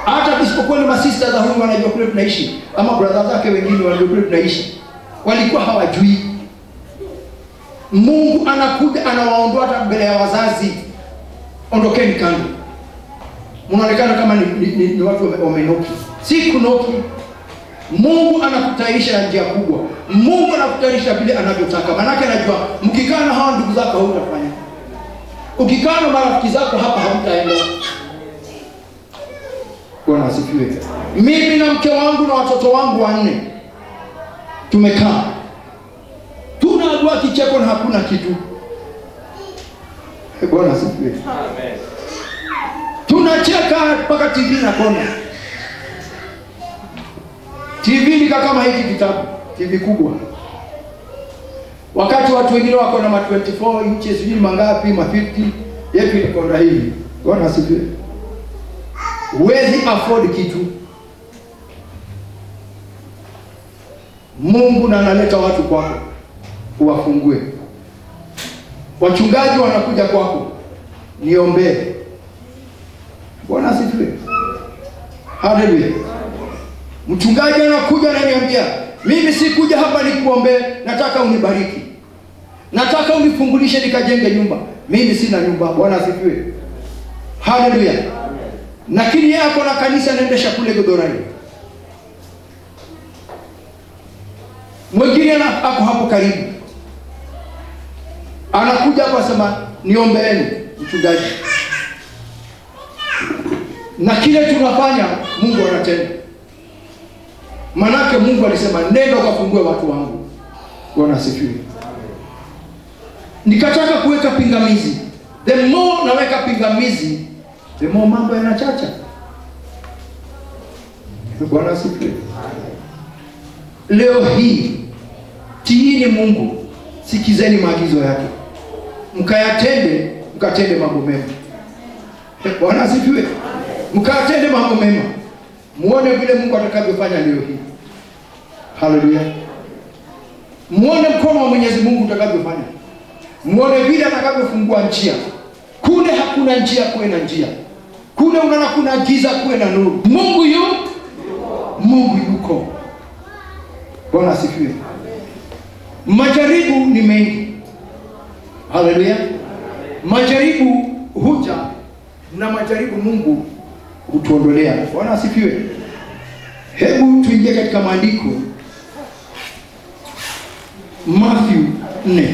Hata kisipokuwa ni masisters za huyu wanajua kule tunaishi, ama brothers zake wengine wanajua kule tunaishi. Walikuwa hawajui. Mungu anakuja anawaondoa hata mbele ya wazazi. Ondokeni kando. Mnaonekana kama ni watu wamenoki. Si kunoki. Mungu anakutayarisha na njia kubwa. Mungu anakutayarisha vile anavyotaka. Maana yake anajua mkikaa na hao ndugu zako hautafanya. Ukikaa na marafiki zako hapa hautaenda. Bwana asifiwe. Mimi na mke wangu na watoto wangu 4 tumekaa, tunaagua kicheko na hakuna kitu. Bwana asifiwe. Amen. Tunacheka mpaka TV na kona. TV ni kama hiki kitabu, TV kubwa. Wakati watu wengine wako na 24 inches hivi mangapi, 50, yetu ni kona hivi. Bwana asifiwe. Huwezi afford kitu. Mungu na analeta watu kwako uwafungue. Wachungaji wanakuja kwako, niombee. Bwana asifiwe. Haleluya. Mchungaji anakuja ananiambia, mimi sikuja hapa nikuombee, nataka unibariki, nataka unifungulishe nikajenge nyumba. Mimi sina nyumba. Bwana asifiwe. Haleluya. Lakini yeye ako na kanisa anaendesha kule Godorani. Mwingine ako hapo karibu, anakuja hapa sema niombeeni mchungaji. Na kile tunafanya Mungu anatenda. Manake Mungu alisema nenda ukafungue watu wangu. Bwana asifiwe. Nikataka kuweka pingamizi. The more naweka pingamizi, the more mambo yanachacha. Bwana asifiwe. Leo hii tiini Mungu, sikizeni maagizo yake, mkatende mambo mema. Bwana asifiwe. Mkatende mambo mema, muone vile Mungu atakavyofanya leo hii. Haleluya. Muone mkono wa Mwenyezi Mungu utakavyofanya. Muone vile atakavyofungua njia. Kule hakuna njia, kuwe na njia. Kule unaona kuna giza, kuwe na nuru. Mungu yuko. Bwana asifiwe. Majaribu ni mengi. Haleluya. Majaribu huja na majaribu Mungu hutuondolea. Bwana asifiwe. Hebu tuingie katika maandiko. Matthew 4.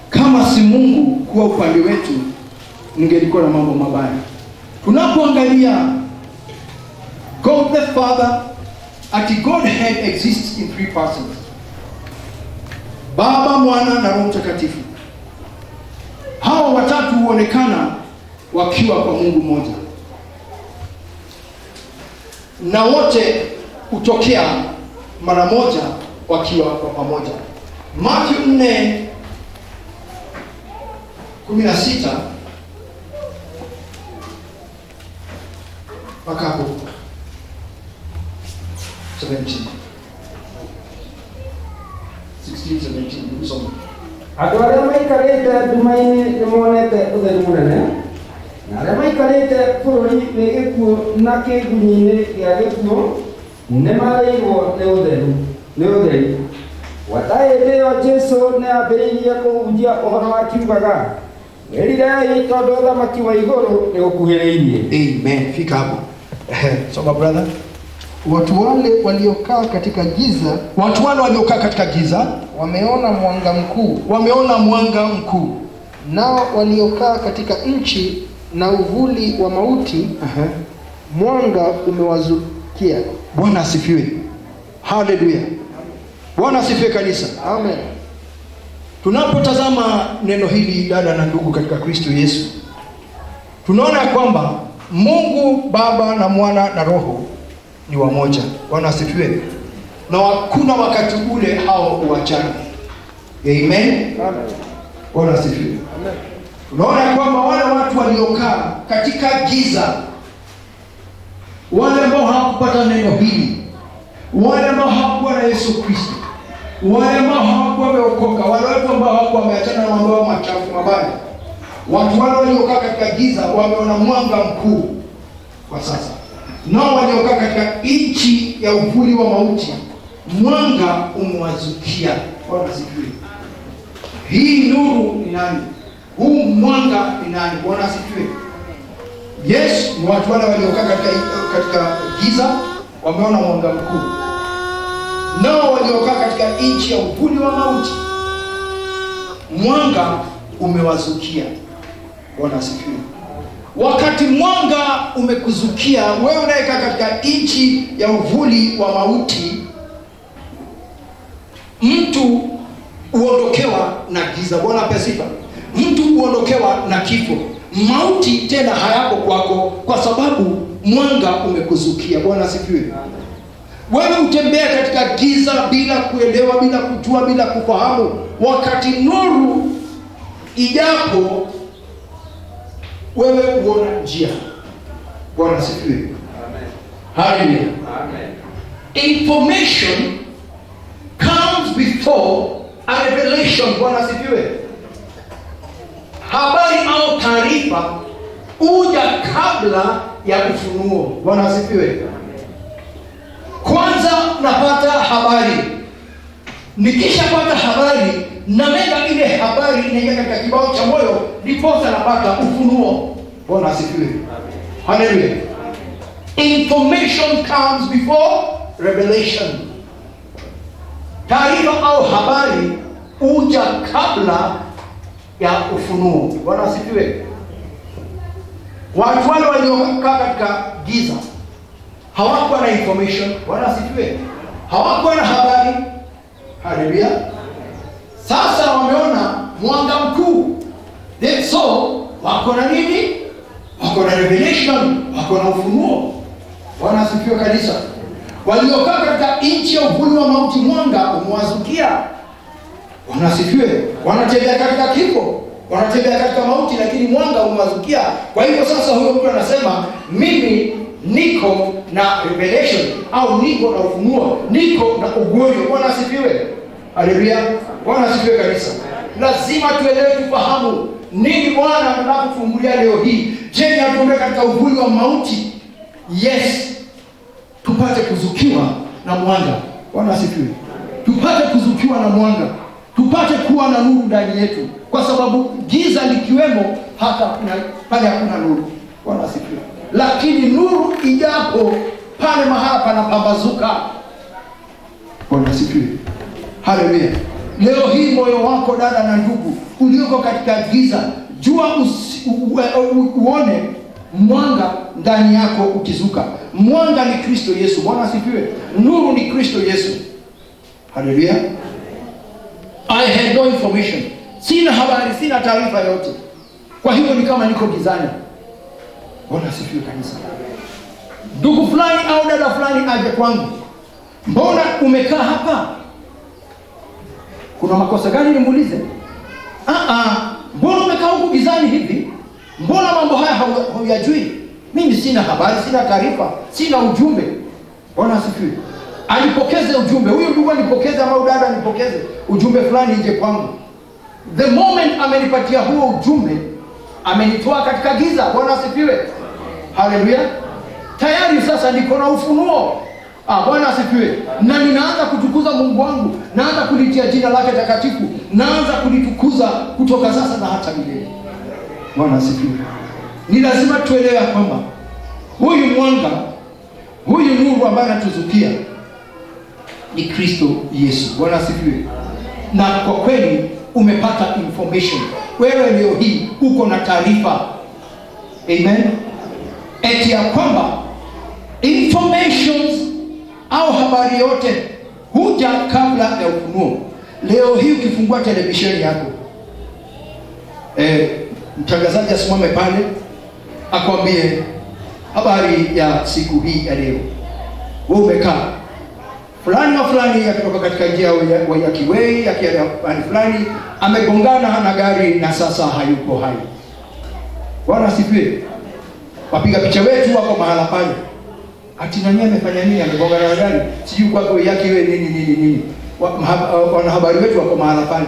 Kama si Mungu kuwa upande wetu, ningelikuwa na mambo mabaya. Tunapoangalia God the Father, ati Godhead exists in 3 persons. Baba, Mwana na Roho Mtakatifu. Hao watatu huonekana wakiwa kwa Mungu mmoja, na wote hutokea mara moja wakiwa kwa pamoja. Mathayo 4:16 mpaka hapo 17. 16-17 msomo. Andũ arĩa maikarĩte nduma-inĩ nĩmonete ũtheri mũnene, na arĩa maikarĩte bũrũri wĩ gĩkuũ na kĩgunyĩ-inĩ gĩa gĩkuũ nĩmarĩirwo nĩ ũtheri. Gwata hĩndĩ ĩyo Jesũ nĩambĩrĩirie kũhunjia ũhoro akiugaga, wĩrirei tondũ ũthamaki wa igũrũ nĩũkuhĩrĩirie. Amen. Fika hapo. Soma brother. Watu wale waliokaa katika giza wameona mwanga mkuu. Nao waliokaa katika nchi na uvuli wa mauti, mwanga umewazukia. Bwana asifiwe. Haleluya. Bwana asifiwe kanisa. Amen. Tunapotazama neno hili, dada na ndugu katika Kristo Yesu, tunaona kwamba Mungu Baba na Mwana na Roho ni wamoja. Bwana asifiwe. Na hakuna wakati ule hao huachana. Amen. Bwana asifiwe. Amen. Tunaona kwamba wale watu waliokaa katika giza, wale ambao hawakupata neno hili, wale ambao hawakuwa na Yesu Kristo, wale ambao hawakuwa wameokoka, wale watu ambao hawakuwa wameachana na mambo machafu mabaya, watu wale waliokaa katika giza wameona mwanga mkuu kwa sasa. Nao waliokaa katika nchi ya uvuli wa mauti, mwanga umewazukia. Bwana asifiwe. Hii nuru ni nani? Huu mwanga ni nani? Bwana asifiwe. Yes, ni watu wale waliokaa katika giza wameona mwanga mkuu. nao waliokaa katika nchi ya uvuli wa mauti, mwanga umewazukia. Bwana asifiwe. Wakati mwanga umekuzukia wewe unayekaa katika nchi ya uvuli wa mauti, mtu uondokewa na giza. Bwana pesifa. Mtu uondokewa na kifo. Mauti tena hayako kwako kwa sababu mwanga umekuzukia. Bwana asifiwe. Wewe utembea katika giza bila kuelewa, bila kujua, bila kufahamu. Wakati nuru ijapo, wewe uona njia. Bwana asifiwe. Amen. Hallelujah. Amen. Information comes before a revelation. Bwana asifiwe. Habari au taarifa huja kabla ya ufunuo. Bwana asifiwe. Kwanza napata habari. Nikishapata habari, namega ile habari inaingia katika kibao cha moyo, ndiposa napata ufunuo. Bwana asifiwe. Hallelujah. Information comes before revelation. Taarifa au habari huja kabla ya ufunuo. Bwana asifiwe. Watu wale waliokaa katika giza hawakuwa na information. Bwana asifiwe. Hawakuwa na habari. Haleluya. Sasa wameona mwanga mkuu. So wako na nini? Wako na revelation, wako na ufunuo. Bwana asifiwe kanisa. Waliokaa katika nchi ya uvuli wa mauti, mwanga umewazukia. Bwana asifiwe. Wanatembea katika kifo, wanatembea katika mauti, lakini mwanga umewazukia. Kwa hivyo sasa huyo mtu anasema, mimi niko na revelation, au niko na ufunuo, niko na ugonjwa. Bwana asifiwe. Haleluya. Bwana asifiwe kanisa. Lazima tuelewe, tufahamu nini Bwana anakufungulia leo hii. Je, atuombe katika uvuli wa mauti? Yes. Tupate kuzukiwa na mwanga. Bwana asifiwe. Tupate kuzukiwa na mwanga. Tupate kuwa na nuru ndani yetu, kwa sababu giza likiwemo hata pale hakuna nuru. Bwana asifiwe. Lakini nuru ijapo, pale mahala panapambazuka. Bwana asifiwe. Haleluya. Leo hii moyo wako dada na ndugu ulioko katika giza, jua uone mwanga ndani yako ukizuka. Mwanga ni Kristo Yesu. Bwana asifiwe. Nuru ni Kristo Yesu. Haleluya. I had no information. Sina habari, sina taarifa yote. Kwa hivyo ni kama niko gizani. Bwana asifiwe kanisa. Ndugu fulani au dada fulani aje kwangu, mbona umekaa hapa? Kuna makosa gani nimuulize? Mbona umekaa huku gizani hivi? Mbona mambo haya huyajui? Mimi sina habari, sina taarifa, sina ujumbe. Bwana asifiwe. Alipokeze ujumbe. Huyu ndugu alipokeze, ama dada alipokeze ujumbe fulani ije kwangu. The moment amenipatia huo ujumbe, amenitoa katika giza. Bwana asifiwe. Haleluya. Tayari sasa niko na ufunuo. Bwana asifiwe. Na ninaanza kutukuza Mungu wangu, naanza kulitia jina lake takatifu, naanza kulitukuza kutoka sasa na hata milele. Bwana asifiwe. Ni lazima tuelewe kwamba huyu mwanga, huyu nuru ambaye anatuzukia ni Kristo Yesu. Bwana asifiwe. Na kwa kweli umepata information. Wewe leo hii uko na taarifa. Amen. Eti ya kwamba informations au habari yote huja kabla ya ufunuo. Leo hii ukifungua televisheni yako, mtangazaji asimame pale akwambie habari ya siku hii ya leo. Wewe umekaa, fulani na fulani akitoka katika njia ya Kiwei, ya fulani amegongana na gari na sasa hayuko hai. Bwana asifiwe. Wapiga picha wetu wako mahala pale. Ati nani amefanya nini? Amegongana na gari. Sijui kwa kwa yake wewe nini. Wana habari wetu wako mahala pale.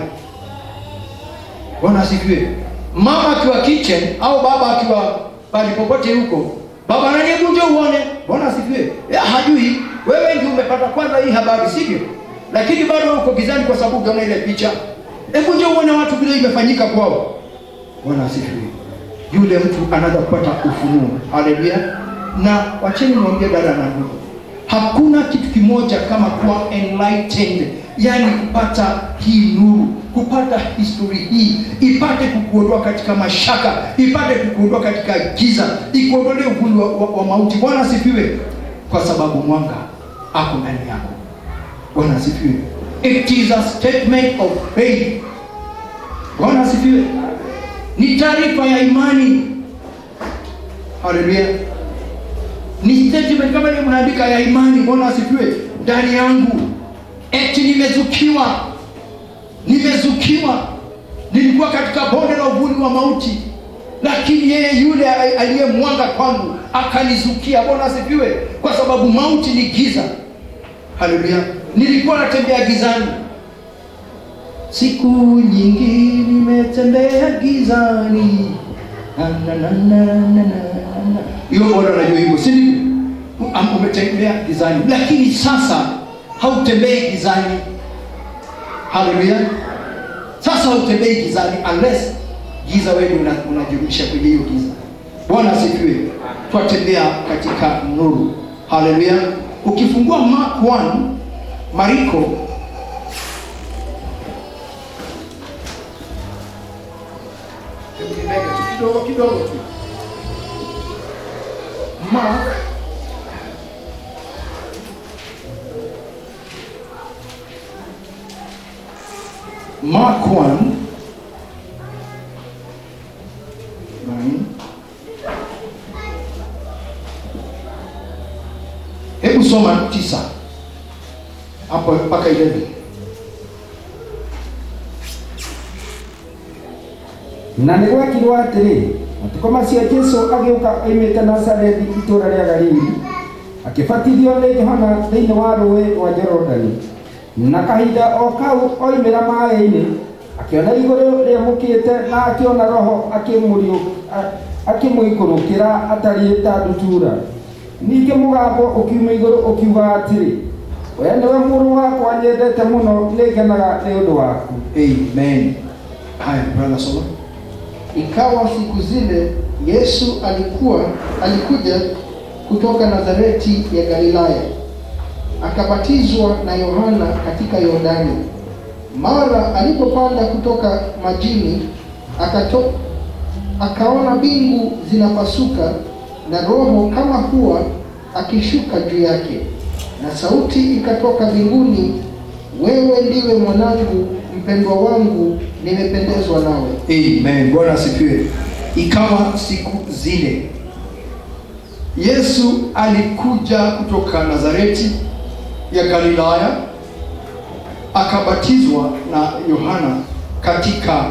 Bwana asifiwe. Mama akiwa kitchen au baba akiwa pale popote huko, baba nani, hebu njoo uone. Bwana asifiwe. Hajui. Wewe ndio umepata kwanza hii habari, sivyo? Lakini bado uko gizani kwa sababu unaona ile picha. Hebu njoo uone watu vile imefanyika kwao. Bwana asifiwe. Yule mtu anaanza kupata ufunuo. Haleluya. Na wacheni niwaambie dada na ndugu, Hakuna kitu kimoja kama kuwa enlightened, yani kupata hii nuru, kupata history hii, ipate kukuondoa katika mashaka, ipate kukuondoa katika giza, ikuondolee uvuli wa mauti. Bwana asifiwe. Kwa sababu mwanga ako ndani yako. Bwana asifiwe. It is a statement of faith. Bwana asifiwe. Ni taarifa ya imani. Haleluya. Ni statement kama ni mnaandika ya imani. Bwana asifiwe. Ndani yangu eti nimezukiwa. Nilikuwa katika bonde la uvuli wa mauti, lakini yeye yule aliyemwanga kwangu akanizukia. Bwana asifiwe. Kwa sababu mauti ni giza. Haleluya. Nilikuwa natembea gizani. Siku nyingi nimetembea gizani. Hiyo bora najua hivyo. Si ndivyo? Umetembea gizani, lakini sasa hautembei gizani. Haleluya. Sasa hautembei gizani unless giza wewe unajirudisha kwenye hiyo giza. Bwana asifiwe. Twatembea katika nuru. Haleluya. Ukifungua Mark 1, Mariko kidogo tu. Mark 1 Hebu soma 9 hapo mpaka 11. Na nĩgwekirwo atĩrĩ, matukũ macio Jesũ agĩũka oimĩte Nazarethi itũũra rĩa Galili, akĩbatithio nĩ Johana thĩinĩ wa rũũĩ rwa Jorodani. Na kahinda o kau oimĩra maĩ-inĩ, akĩona igũrũ rĩamũkĩte na akĩona Roho akĩmũikũrũkĩra atariĩ ta ndutura. Ningĩ mũgambo ũkiuma igũrũ ũkiuga atĩrĩ, we nĩwe mũrũ wakwa nyendete mũno, nĩngenaga nĩ ũndũ waku. Amen. Haya, brother Solo. Ikawa siku zile Yesu alikuja kutoka Nazareti ya Galilaya, akabatizwa na Yohana katika Yordani. Mara alipopanda kutoka majini, akaona mbingu zinapasuka na Roho kama hua akishuka juu yake. Na sauti ikatoka mbinguni, wewe ndiwe mwanangu mpendwa wangu, nimependezwa nawe. Amen. Bwana asifiwe. Ikawa siku zile Yesu alikuja kutoka Nazareti ya Galilaya, akabatizwa na Yohana katika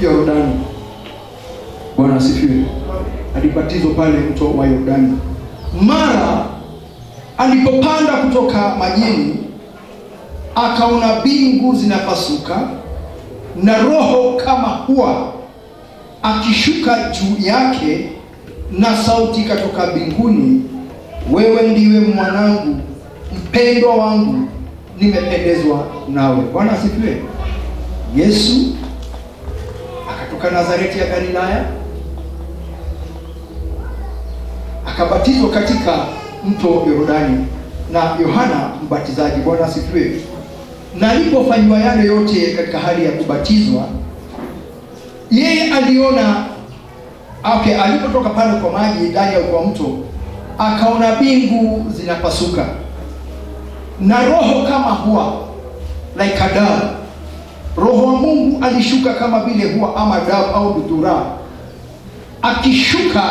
Yordani. Bwana asifiwe. Alibatizwa pale mto wa Yordani. Mara alipopanda kutoka majini, akaona mbingu zinapasuka na Roho kama hua akishuka juu yake, na sauti ikatoka mbinguni, wewe ndiwe mwanangu mpendwa wangu, nimependezwa nawe. Bwana asifiwe. Yesu akatoka Nazareti ya Galilaya, akabatizwa katika mto Yordani na Yohana Mbatizaji. Bwana asifiwe. Na alipofanywa yale yote katika hali ya kubatizwa, yeye aliona alipotoka pale kwa maji ndani ya kwa mto, akaona mbingu zinapasuka na Roho kama hua, like a dove. Roho wa Mungu alishuka kama vile hua ama dove au dutura, akishuka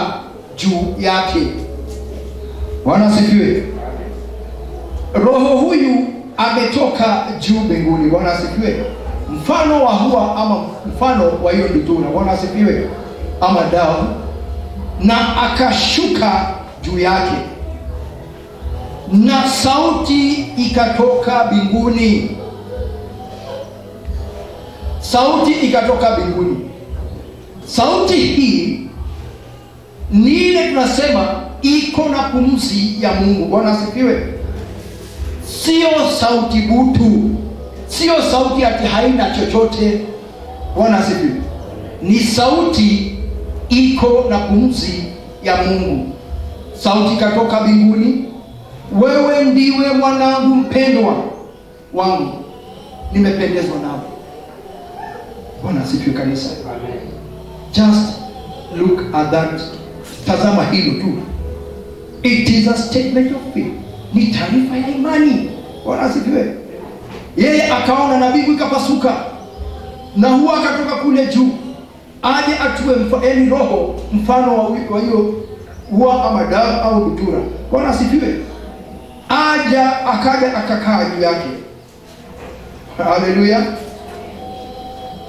juu yake. Bwana asifiwe. Roho huyu ametoka juu mbinguni. Bwana asifiwe. Mfano wa hua ama mfano wa hiyo dutura. Bwana asifiwe. Ama dove, na akashuka juu yake, na sauti ikatoka mbinguni. Sauti ikatoka mbinguni. Sauti hii ni ile tunasema iko na pumzi ya Mungu. Bwana asifiwe. Sio sauti butu, sio sauti ati haina chochote. Bwana asifiwe. Ni sauti iko na pumzi ya Mungu. Sauti ikatoka mbinguni, wewe ndiwe mwanangu mpendwa wangu, nimependezwa nawe. Bwana asifiwe kanisa. Just look at that. Tazama hilo tu. It is a statement of faith. Ni taarifa ya imani. Bwana asifiwe. Yeye akaona na mbingu ikapasuka, na huwa akatoka kule juu aje atue roho mfano wa hiyo huwa ama damu au butura. Bwana asifiwe. Akaja akakaa juu yake. Haleluya.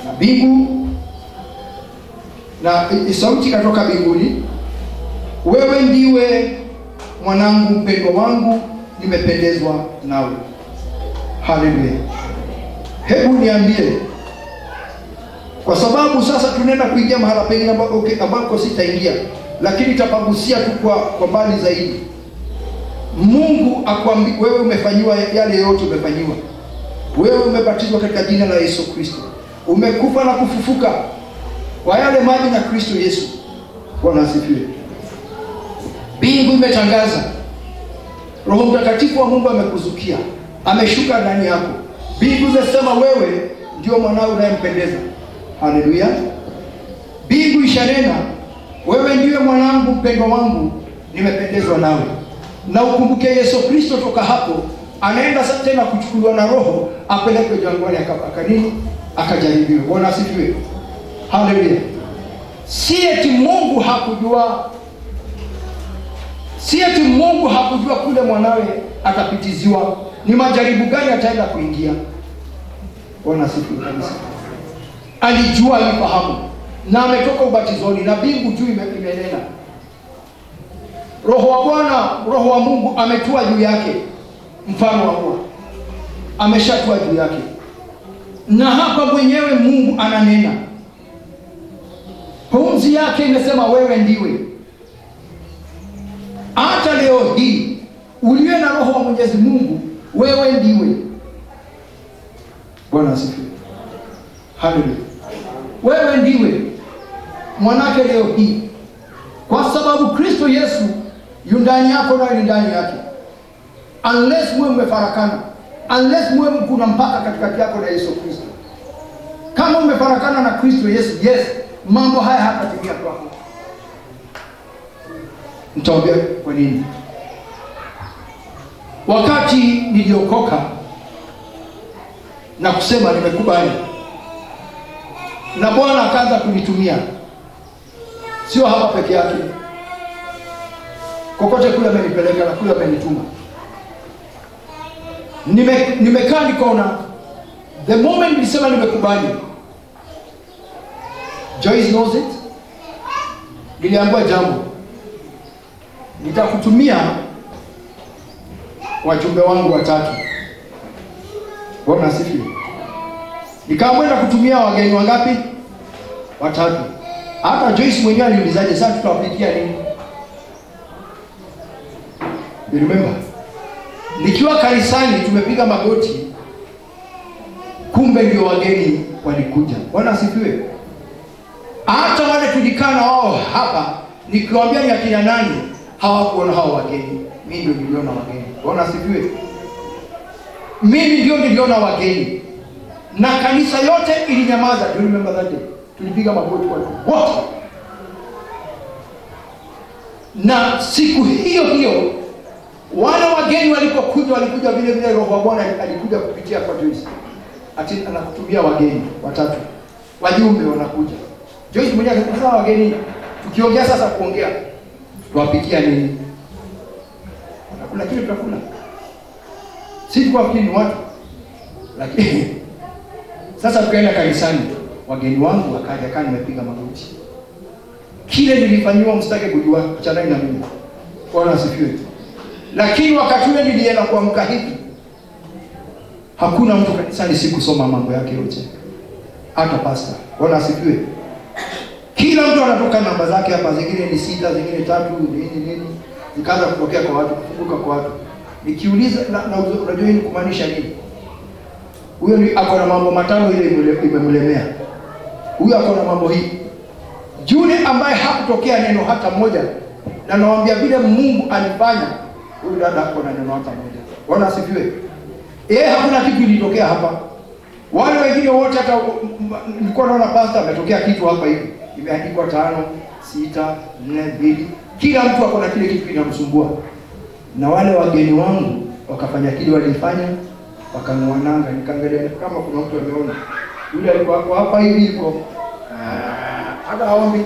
Na mbingu na sauti katoka mbinguni, wewe ndiwe mwanangu mpendwa wangu, nimependezwa nawe. Haleluya. Hebu niambie, kwa sababu sasa tunaenda kuingia mahala pengine ambako sitaingia, lakini nitapagusia tu kwa mbali zaidi. Mungu akwambia wewe umefanyiwa yale yote umefanyiwa. Wewe umebatizwa katika jina la Yesu Kristo. Umekufa na kufufuka kwa yale maji na Kristo Yesu. Bwana asifiwe. Mbingu imetangaza. Roho Mtakatifu wa Mungu amekuzukia. Ameshuka ndani yako. Mbingu zinasema wewe ndio mwanao unayempendeza. Haleluya. Mbingu ishanena, wewe ndiye mwanangu mpendwa wangu, nimependezwa nawe. Na ukumbuke Yesu Kristo toka hapo anaenda sasa tena kuchukuliwa na Roho apelekwe jangwani akajaribiwe. Bwana asifiwe. Haleluya. Si eti Mungu hakujua kule mwanawe atapitiziwa, ni majaribu gani ataenda kuingia. Bwana asifiwe kabisa. Alijua, alifahamu, na ametoka ubatizoni na mbingu juu imenena. Roho wa Bwana, Roho wa Mungu ametua juu yake, mfano wa Bwana ameshatua juu yake, na hapa mwenyewe Mungu ananena. Pumzi yake imesema wewe ndiwe. Hata leo hii uliye na Roho wa Mwenyezi Mungu, wewe ndiwe. Bwana asifiwe. Haleluya. Wewe ndiwe mwanake leo hii, kwa sababu Kristo Yesu yu ndani yako na ndani yake. Unless mwe mmefarakana, unless mwe kuna mpaka katikati yako na Yesu Kristo. Kama umefarakana na Kristo Yesu, yes, mambo haya hatatimia kwako. Nitaambia kwa nini. Wakati niliokoka na kusema nimekubali, na Bwana akaanza kunitumia, sio hapa peke yake, kokote kule amenipeleka na kule amenituma. Nimekaa nikaona, the moment nilisema nimekubali, Joyce knows it, niliambiwa jambo, nitakutumia wajumbe wangu 3. Bwana asifiwe. Nikaamwenda kutumia wageni wangapi? 3. Hata Joyce mwenyewe aliulizaje, sasa tutawapikia nini? You remember? Nikiwa kanisani tumepiga magoti, kumbe ndio wageni walikuja. Bwana asifiwe. Hata wale tulikaa na wao hapa, nikiwaambia ni akina nani, hawakuona hao wageni. Mimi ndio niliona wageni. Bwana asifiwe. Mimi ndio niliona wageni. Na kanisa yote ilinyamaza. Do you remember that day? Tulipiga magoti kwa wote. Na siku hiyo wale wageni walikuja vile Roho wa Bwana alikuja kupitia kwa Joyce. Ati anakutumia wageni 3. Wajumbe wanakuja. Joyce mwenyewe akasema wageni, tukiongea sasa kuongea, tuwapikia nini? Wanakula kile tutakula. Si kwa fikini watu. Lakini sasa tukaenda kanisani, wageni wangu wakaja kani nimepiga magoti. Kile nilifanywa msitake kujua, achana na mimi. Bwana asifiwe. Lakini wakati ule nilienda kuamka hivi, hakuna mtu kanisani sikusoma mambo yake yote. Hata pastor. Bwana asifiwe. Kila mtu anatoka namba zake hapa, zingine ni 6, zingine 3, nini. Nikaanza kupokea kwa watu, kufunguka kwa watu. Nikiuliza na unajua hii kumaanisha nini? Huyo ni ako na mambo 5 ile imemlemea. Huyo ako na mambo hii. Yule ambaye hakutokea neno hata moja, na nawaambia vile Mungu alifanya, Huyu dada hapo na neno hata moja. Bwana asifiwe. Hakuna kitu kilitokea hapa. Wale wengine wote hata nilikuwa naona pastor ametokea kitu hapa hivi. Imeandikwa 5, 6, 4, 2. Kila mtu ako na kile kitu kinamsumbua. Na wale wageni wangu wakafanya kile walifanya, wakanwananga. Nikaangalia kama kuna mtu ameona. Yule alikuwa hapa hivi yuko. Hata haombi.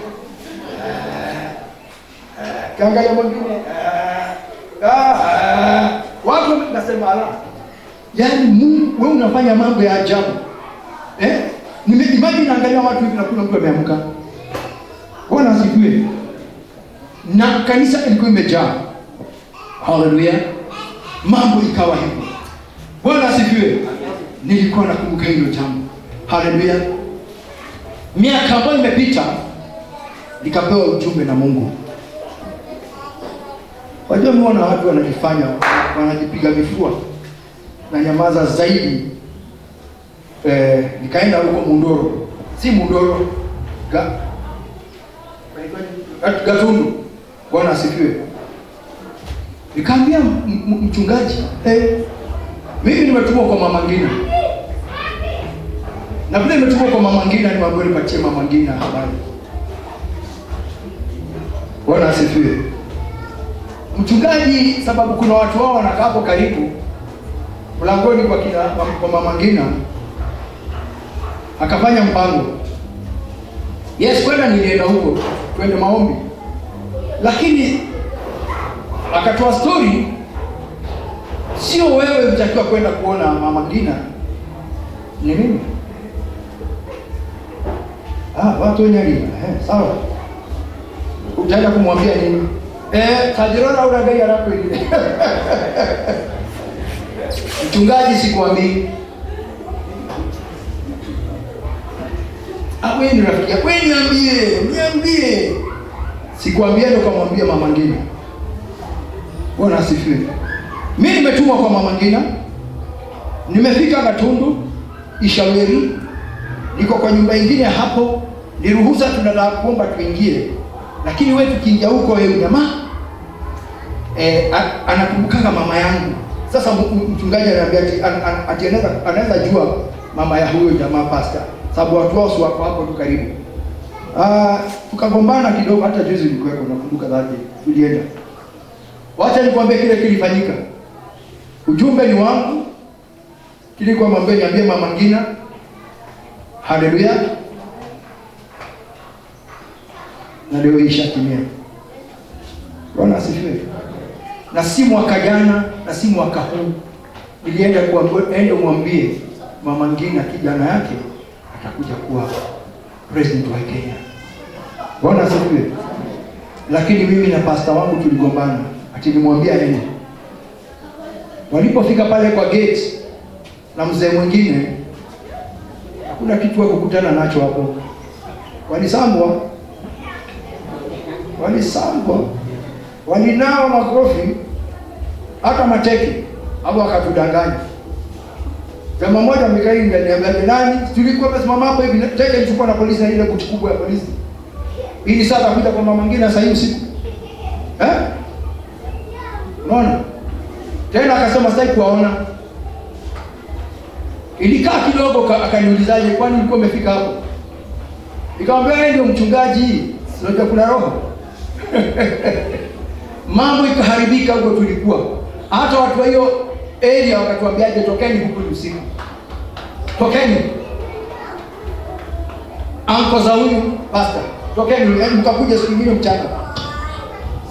Kaangalia mwingine. Watu nasema ala. Yaani Mungu wewe unafanya mambo ya ajabu. Imagine naangalia watu hivi na kuna mtu ameamka. Bwana asifiwe. Na kanisa ilikuwa imejaa. Haleluya. Mambo ikawa hivyo. Bwana asifiwe. Nilikuwa nakumbuka hilo jambo. Haleluya. Miaka ambayo imepita nikapewa ujumbe na Mungu. Wajua muona watu wanajifanya wanajipiga vifua na nyamaza zaidi. Nikaenda huko Mundoro. Si Mundoro. Gatundu. Bwana asifiwe. Nikaambia mchungaji, mimi nimetumwa kwa Mama Ngina. Na vile nimetumwa kwa Mama Ngina ni mambo nipatie Mama Ngina habari. Bwana asifiwe. Mchungaji sababu kuna watu wao wanakaa hapo karibu mlangoni kwa Mama Ngina, akafanya mpango. Yes, kwenda nilienda huko twende maombi. Lakini akatoa story, sio wewe unatakiwa kwenda kuona Mama Ngina, ni mimi. Watu wenyewe sawa. Utaenda kumwambia nini? Tajirona unagai haraka ile. Mchungaji sikwambii. Wewe ni rafiki yako, wewe niambie. Sikwambia ndio kamwambia Mama Ngina. Bwana asifiwe. Mimi nimetumwa kwa Mama Ngina. Nimefika Gatundu, Ishaweri. Niko kwa nyumba nyingine hapo. Niruhusa tunataka kuomba tuingie. Lakini wewe tukiingia huko wewe jamaa anakumbukanga mama yangu. Sasa mchungaji ananiambia ati anaweza jua mama ya huyo jamaa pastor. Sababu watu wao wako hapo tu karibu. Tukagombana kidogo, hata juzi nilikuwa nakumbuka dhati tulienda. Wacha nikwambie kile kilifanyika. Ujumbe ni wangu. Kilikuwa mambo niambie Mama Ngina. Haleluya. Na leo ishatimia. Bwana asifiwe. Na si mwaka jana, na si mwaka huu. Nilienda mwambie Mama Ngina kijana yake atakuja kuwa president wa Kenya. Bwana asifiwe. Lakini mimi na pastor wangu tuligombana. Ati nimwambia nini? Walipofika pale kwa gate na mzee mwingine, hakuna kitu kukutana nacho hapo. Walisambwa. Walinao makofi, hata mateke. Hapo akatudanganya. Jamaa mmoja amekai ndaniambia nani? Tulikuwa tumesimama hapo hivi, teke ilichukua na polisi na ile buti kubwa ya polisi. Ili sasa kuja kwa Mama Ngina saa hii usiku. Unaona? Tena akasema sasa kuwaona. Ilikaa kidogo akaniulizaje kwani ulikuwa umefika hapo? Nikamwambia yeye ndio mchungaji, sio kuna roho. Mambo ikaharibika huko tulikuwa. Hata watu wa hiyo area wakatuambiaje tokeni huko usiku. Tokeni. Anko za huyu pastor. Tokeni mkakuja siku nyingine mchana.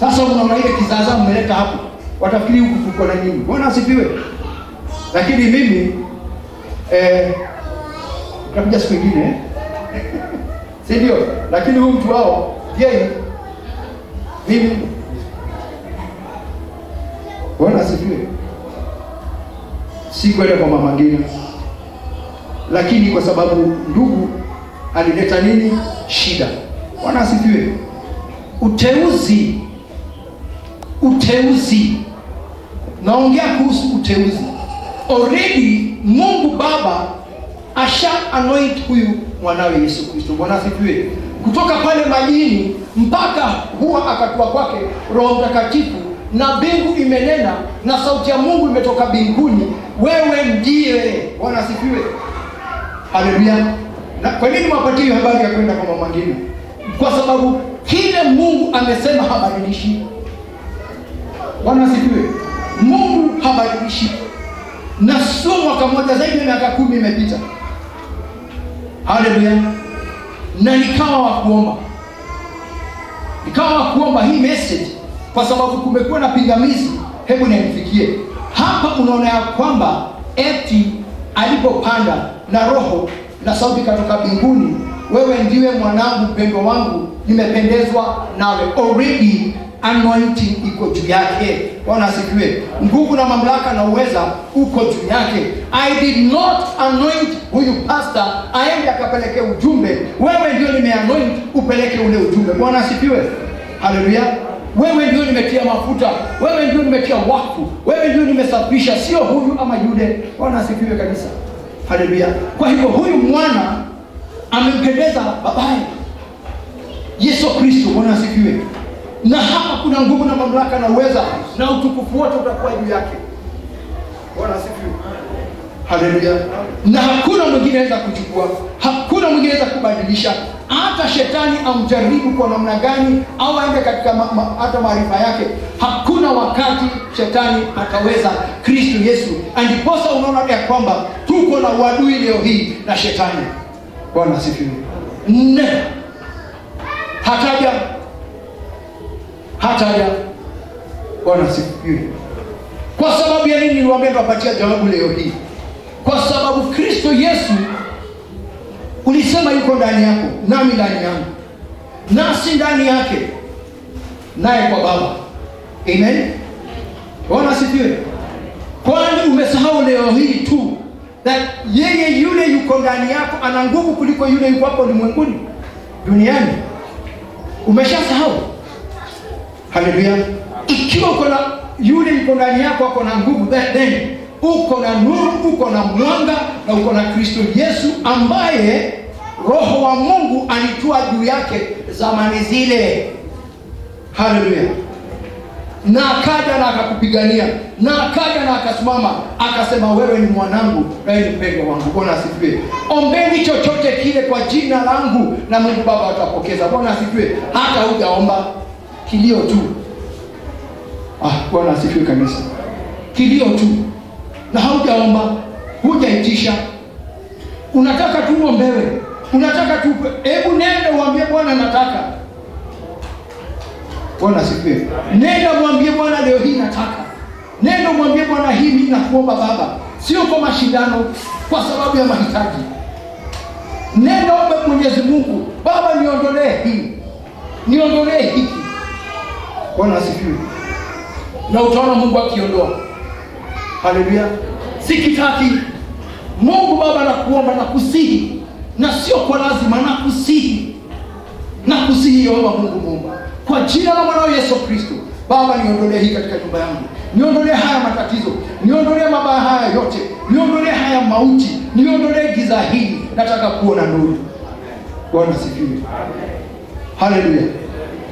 Sasa unaona ile kizaza mmeleta hapo. Watafikiri huku tuko na nini? Bwana asifiwe. Lakini mimi nitakuja siku nyingine. Si ndio? Lakini huyu mtu wao yeye mimi. Bwana asifiwe. Si kwenda kwa Mama Ngina. Lakini kwa sababu ndugu alileta nini? Shida. Bwana asifiwe. Uteuzi. Naongea kuhusu uteuzi. Already Mungu Baba asha anoint huyu mwanawe Yesu Kristo. Bwana asifiwe. Kutoka pale majini mpaka huwa akatua kwake Roho Mtakatifu na mbingu imenena na sauti ya Mungu imetoka mbinguni, wewe ndiye. Bwana asifiwe. Haleluya. Na kwa nini mwapatie habari ya kwenda kwa mama mwingine? Kwa sababu kile Mungu amesema habadilishi. Bwana asifiwe. Mungu habadilishi. Na sio mwaka mmoja, zaidi ya miaka 10 imepita. Haleluya. Na nikawa wa kuomba hii message kwa sababu kumekuwa na pingamizi. Hebu nifikie hapa. Unaona ya kwamba eti alipopanda na roho na sauti katoka mbinguni, wewe ndiwe mwanangu mpendwa wangu, nimependezwa nawe. Already anointing iko juu yake. Bwana asifiwe. Nguvu na mamlaka na uweza uko juu yake. I did not anoint huyu pastor aende akapeleke ujumbe. Wewe ndio nimeanoint upeleke ule ujumbe. Bwana asifiwe. Haleluya. Wewe ndio nimetia mafuta, wewe ndio nimetia wakfu, wewe ndio nimesafisha, sio huyu ama yule. Bwana asifiwe kabisa. Haleluya. Kwa hivyo huyu mwana amempendeza babaye Yesu Kristo. Bwana asifiwe. Na hapa kuna nguvu na mamlaka na uweza na utukufu wote utakuwa juu yake. Bwana asifiwe. Haleluya. Na hakuna mwingine anaweza kuchukua, hakuna mwingine anaweza kubadilisha. Hata shetani amjaribu kwa namna gani au aende katika hata maarifa yake, hakuna wakati shetani ataweza Kristo Yesu. Ndiposa unaona ya kwamba tuko na uadui leo hii na shetani. Bwana asifiwe. Hataja. Bwana asifiwe. Kwa sababu ya nini niwaambia tupatia jawabu leo hii? Kwa sababu Kristo Yesu ulisema yuko ndani yako, nami ndani yangu, nasi ndani yake, naye kwa Baba. Amen. Bwana asifiwe. Kwani umesahau leo hii tu that yeye yule yuko ndani yako ana nguvu kuliko yule yuko hapo ulimwenguni, duniani? Umeshasahau? Haleluya. Ikiwa uko na yule yuko ndani yako ako na nguvu, then uko na nuru, uko na mwanga, na uko na Kristo Yesu ambaye Roho wa Mungu alitua juu yake zamani zile. Haleluya. Na akaja na akakupigania, na akaja na akasimama akasema, wewe ni mwanangu, wewe ni mpendwa wangu. Bwana asifiwe. Ombeni chochote kile kwa jina langu na Mungu Baba atapokeza. Bwana asifiwe. Hata hujaomba, kilio tu. Bwana asifiwe kabisa. Kilio tu. Na haujaomba, hujaitisha. Unataka tu uombewe. Unataka tu, hebu nenda uambie Bwana nataka. Bwana asifiwe. Nenda mwambie Bwana leo hii nataka. Nenda mwambie Bwana hii mimi nakuomba Baba. Sio kwa mashindano, kwa sababu ya mahitaji. Nenda ombe Mwenyezi Mungu, Baba niondolee hii. Niondolee hiki. Bwana asifiwe. Na utaona Mungu akiondoa. Haleluya. Sikitaki. Mungu Baba nakuomba na kusihi. Na sio kwa lazima, na kusihi. Na kusihi Yehova Mungu Muumba, kwa jina la mwanao Yesu Kristo, Baba niondolee hii katika nyumba yangu. Niondolee haya matatizo, niondolee mabaya haya yote, niondolee haya mauti, niondolee giza hili. Nataka kuona nuru. Bwana sifiwe. Haleluya.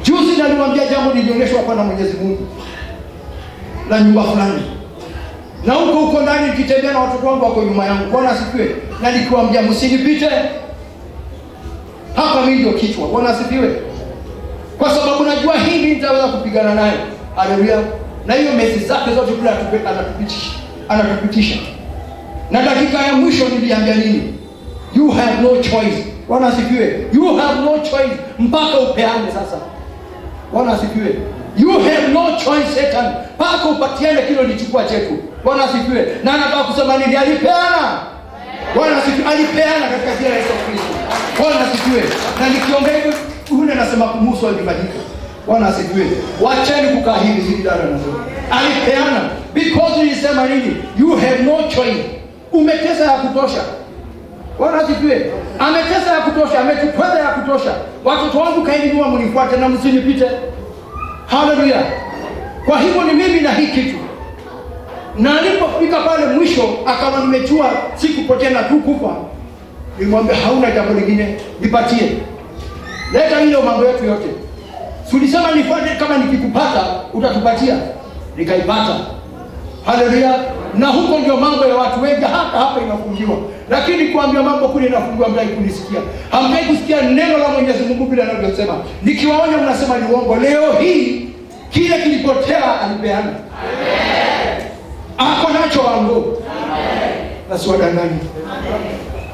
Juzi naliwaambia jambo nilionyeshwa hapa na Mwenyezi Mungu la nyumba fulani. Na huko ndani nikitembea na watoto wangu wako nyuma yangu. Bwana asifiwe. Na nikiwaambia msinipite. Hapa mimi ndio kichwa. Bwana asifiwe. Kwa sababu najua hili nitaweza kupigana naye. Haleluya. Na hiyo mesi zake zote kule anatupitisha. Na dakika ya mwisho niliambia nini? You have no choice. Bwana asifiwe. You have no choice mpaka upeane sasa. Bwana asifiwe. You have no choice Satan mpaka upatiane kile ulichukua chetu. Bwana asifiwe. Na anataka kusema nini? Alipeana. Bwana asifiwe. Alipeana katika jina la Yesu Kristo. Bwana asifiwe. Na nikiongea hivyo huyu anasema kumhusu alifanyika. Bwana asifiwe. Wacheni kukaa hivi zidi dada nasema. Alipeana because nilisema nini? You have no choice. Umetesa ya kutosha. Bwana asifiwe. Ametesa ya kutosha, ametupenda ya kutosha. Watoto wangu kaeni nyuma mnifuate na msinipite. Haleluya. Kwa hivyo ni mimi na hii kitu. Na alipofika pale mwisho akawa nimechua sikupotea na tu kufa. Nimwambia hauna jambo lingine, nipatie. Leta hilo mambo yetu yote. Tulisema nifuate kama nikikupata utatupatia. nikaipata. Haleluya. Na huko ndio mambo ya watu wengi, hata hapa inafungiwa. Lakini kuambia mambo kule inafungiwa, mdai kunisikia. Hamdai kusikia neno la Mwenyezi Mungu bila anavyosema. Nikiwaonya mnasema ni uongo. Leo hii kile kilipotea alipeana. Amen. Ako nacho wangu. Amen. Na siwadangani.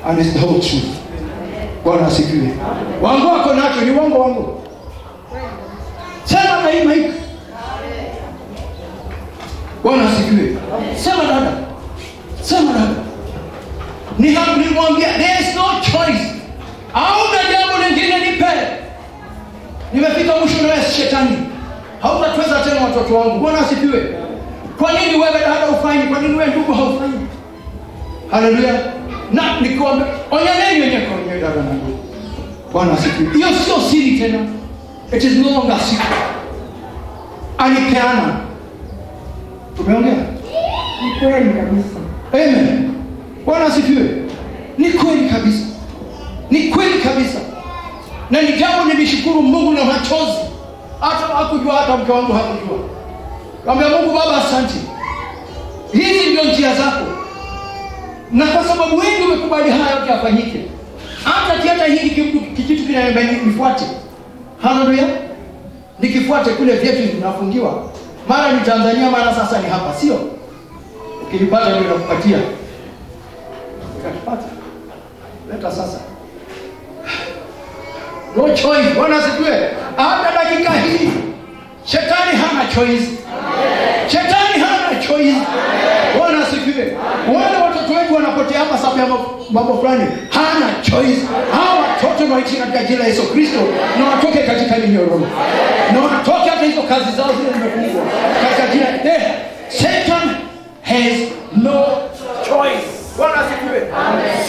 And it's the whole truth. Bwana asifiwe. Wangu ako nacho, ni uongo wangu. Sema na hii maiki. Bwana asifiwe. Sema dada. Sema dada. Nimwambia there is no choice. Hauna jambo lingine nipe. Nimefika mwisho na shetani. Hautatweza tena watoto wangu. Bwana asifiwe. Kwa nini wewe dada ufanyi? Kwa nini wewe ndugu haufanyi? Haleluya. Na nikwambia onyeni wenyewe kwa wenyewe dada na ndugu. Bwana asifiwe. Hiyo sio siri tena. It is no longer secret. Alipeana. Tumeongea? Ni kweli kabisa. Amen. Bwana asifiwe. Ni kweli kabisa. Ni kweli kabisa. Na ni jambo nilishukuru Mungu na machozi. Hata hakujua, hata mke wangu hakujua. Kaambia Mungu Baba asante. Hizi ndio njia zako. Na kwa sababu wengi umekubali haya yote yafanyike. Hata hili kitu kinaambia nifuate. Haleluya. Nikifuate kule vyetu vinafungiwa. Mara ni Tanzania, mara sasa ni hapa, sio? Ukilipata ndio nakupatia. Ukipata. Leta sasa. No choice. Bwana asifiwe. Hata dakika hii shetani hana choice. Amen. Shetani hana choice. Bwana asifiwe. Wale watoto wetu wanapotea hapa sababu ya mambo fulani, hana choice. Hawa watoto waishi katika jina la Yesu Kristo na watoke katika minyororo. Na watoke hata hizo kazi zao zile zimefungwa. Katika jina Satan has no choice. Bwana asifiwe.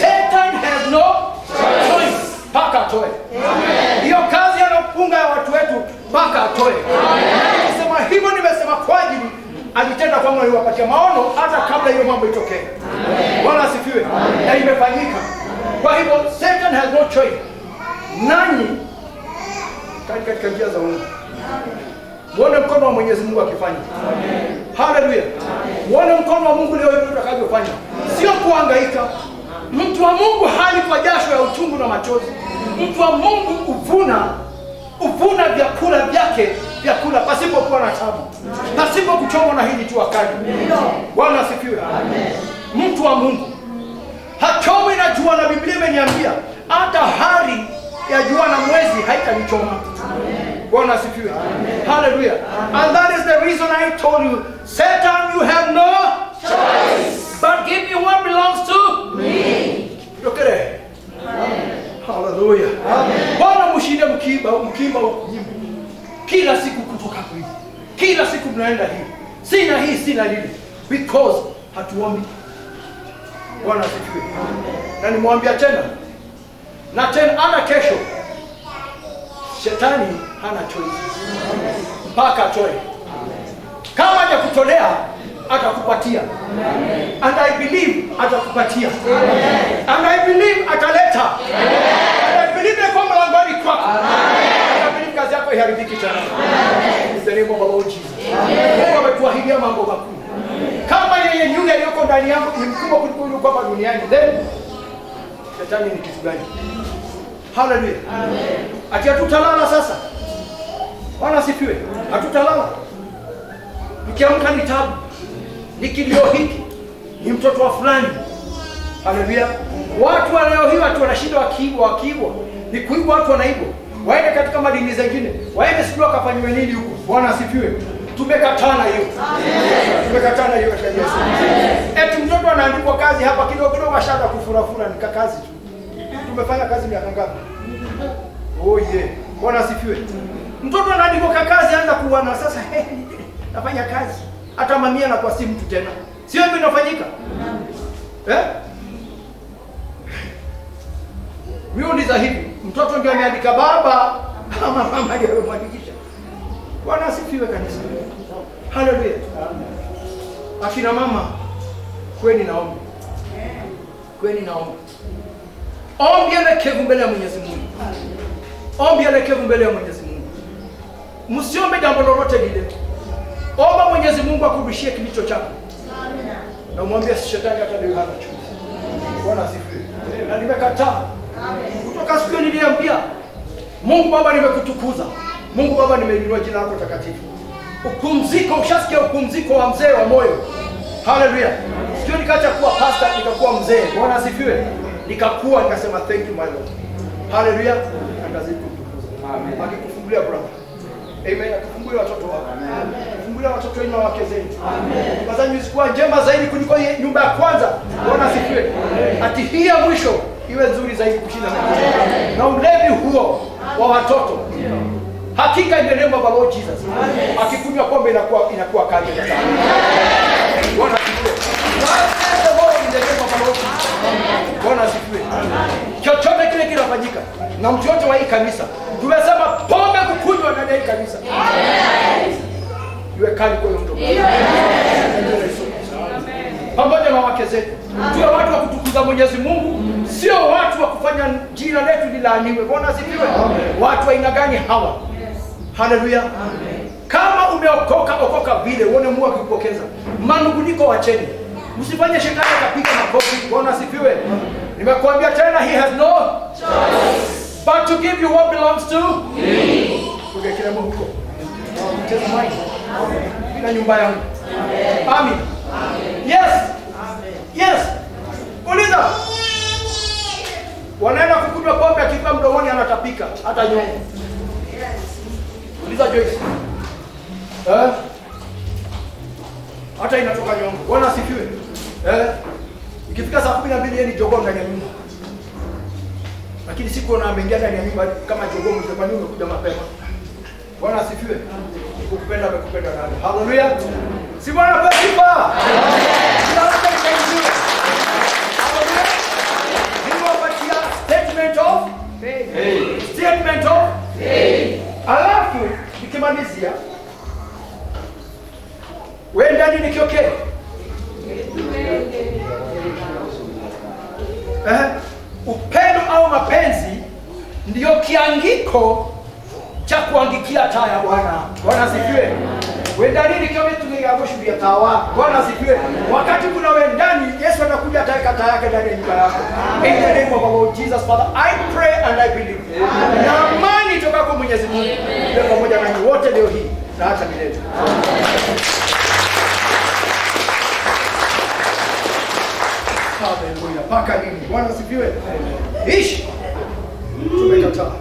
Satan has no choice. Paka atoe. Hiyo kazi anafunga ya watu wetu paka atoe. Nasema hivyo, nimesema kwa ajili alitenda kwangu, aliwapatia maono hata kabla hiyo mambo itokee. Bwana asifiwe. Na imefanyika. Kwa hivyo Satan has no choice. Nani katika njia za Mungu? Muone mkono wa Mwenyezi Mungu akifanya. Haleluya. Muone mkono wa Mungu leo utakavyofanya. Sio kuhangaika. Mtu wa Mungu hali kwa jasho ya uchungu na machozi. Mtu wa Mungu uvuna vyakula vyake, vyakula pasipo kuwa na tabu, pasipo kuchomwa na hili jua kali. Bwana asifiwe. Mtu wa Mungu hachomwi na jua, na Biblia imeniambia hata hali ya jua na mwezi haitanichoma. Bwana asifiwe. Hallelujah. And that is the reason I told you, Satan, you have no choice but give me what belongs to me. Look at it. Hallelujah. Bwana mshinde mkimba nyimbo. Kila siku kutoka hivi. Kila siku mnaenda hivi. Sina hii, sina lile. Because hatuombi. Bwana asifiwe. Na nimwambia tena. Na tena ana kesho. Shetani hana choice. Mpaka atoe. Kama hajakutolea atakupatia. And I believe atakupatia. And I believe ataleta. And I believe kwa mlangoni kwako. And I believe kazi yako iharibiki tena. In the name of the Lord Jesus. Mungu ametuahidia mambo makuu. Kama yeye yule aliyoko ndani yako ni mkubwa kuliko yule hapa duniani, then shetani ni kitu gani? Hallelujah. Amen. Ati hatutalala sasa. Bwana asifiwe. Hatutalala. Nikiamka ni tabu. Nikilio hiki ni mtoto wa fulani. Haleluya. Watu leo hii watu wanashinda wakiibwa. Ni kuibwa, watu wanaibwa. Waende katika madini zingine. Waende sijui wakafanywe nini huko. Bwana asifiwe. Tumekatana hiyo. Amen. Tumekatana hiyo katika Yesu. Amen. Eti mtoto anaandikwa kazi hapa kidogo ashaka kufurafura ni kazi tu. Tumefanya kazi miaka ngapi? Oh yeah. Bwana asifiwe. Mtoto anaandikwa kazi anza kuona sasa nafanya kazi. Hata mamia na kwa si mtu tena. Sio hivyo inafanyika? Miuliza hivi, mtoto ndio ameandika baba ama mama ndio amemwandikisha. Bwana asifiwe kanisa. Haleluya. Akina mama kweni naomba. Kweni naomba. Ombi elekevu mbele ya Mwenyezi Mungu. Ombi elekevu mbele ya Mwenyezi Mungu. Msiombe jambo lolote lile. Omba Mwenyezi Mungu akurudishie kilicho chako. Na umwambie shetani hata leo hana chuki. Bwana asifiwe. Na nimekataa. Kutoka siku niliambia Mungu Baba nimekutukuza. Mungu Baba nimeinua jina lako takatifu. Upumziko, ushasikia upumziko wa mzee wa moyo. Hallelujah. Sio nikaacha kuwa pastor nikakuwa mzee. Bwana asifiwe. Nikakuwa nikasema thank you my Lord. Hallelujah. Akazidi kutukuza. Amen. Akikufungulia brother. Amen. Akufungulia watoto wako. Amen. Akufungulia watoto wenu na wake zenu. Amen. Bazanyu zikuwa njema zaidi kuliko nyumba ya kwanza. Bwana asifiwe. Ati hii ya mwisho iwe nzuri zaidi kushinda na ulevi huo wa watoto. Hakika in the name of the Lord Jesus. Akikunywa pombe inakuwa kali sana. Bwana asifiwe. Bwana asifiwe. Chochote kile kinafanyika na mtu yote wa hii kanisa, tumesema pombe kukunywa ndani ya hii kanisa. Iwe kali kwa mtu. Pamoja na wake zetu. Tuwe watu wa kutukuza Mwenyezi Mungu, sio watu wa kufanya jina letu lilaaniwe. Bwana asifiwe. Watu wa aina gani hawa? Haleluya. Kama umeokoka, okoka vile uone Mungu akikupokeza. Manunguniko wacheni. Msifanye shetani akapiga makofi. Bwana asifiwe. Nimekuambia tena, he has no choice but to give you what belongs to him. Tukekile Mungu. Tena mai. Bila nyumba yangu. Amen. Yes. Yes. Uliza. Wanaenda kukunywa pombe, akipa mdomoni anatapika hata nyongo. Uliza Joyce. Hata inatoka nyongo. Bwana asifiwe. Ikifika saa 12 yeye ni jogoo ndani ya nyumba. Lakini siku na ameingia ndani ya nyumba kama jogoo, mtafanya nini umekuja mapema? Bwana asifiwe. Nikukupenda amekupenda nani? Hallelujah. Si Bwana pasipa. Statement of faith. Statement of faith. Alafu nikimalizia, wewe ndani ni kiokeo. Upendo au mapenzi ndio kiangiko cha kuangikia taa ya Bwana. Bwana asifiwe. Wewe ndani ni kiokeo, tungeagoshudia taa wako. Bwana asifiwe. Wakati kuna wewe ndani, Yesu anakuja ataweka taa yake ndani ya nyumba yako. In the name of our Lord Jesus, Father, I pray and I believe. Na amani toka kwa Mwenyezi Mungu iwe pamoja na nyinyi wote leo hii na hata milele. Hallelujah. Paka nini? Bwana asifiwe. Ishi. Tumekataa.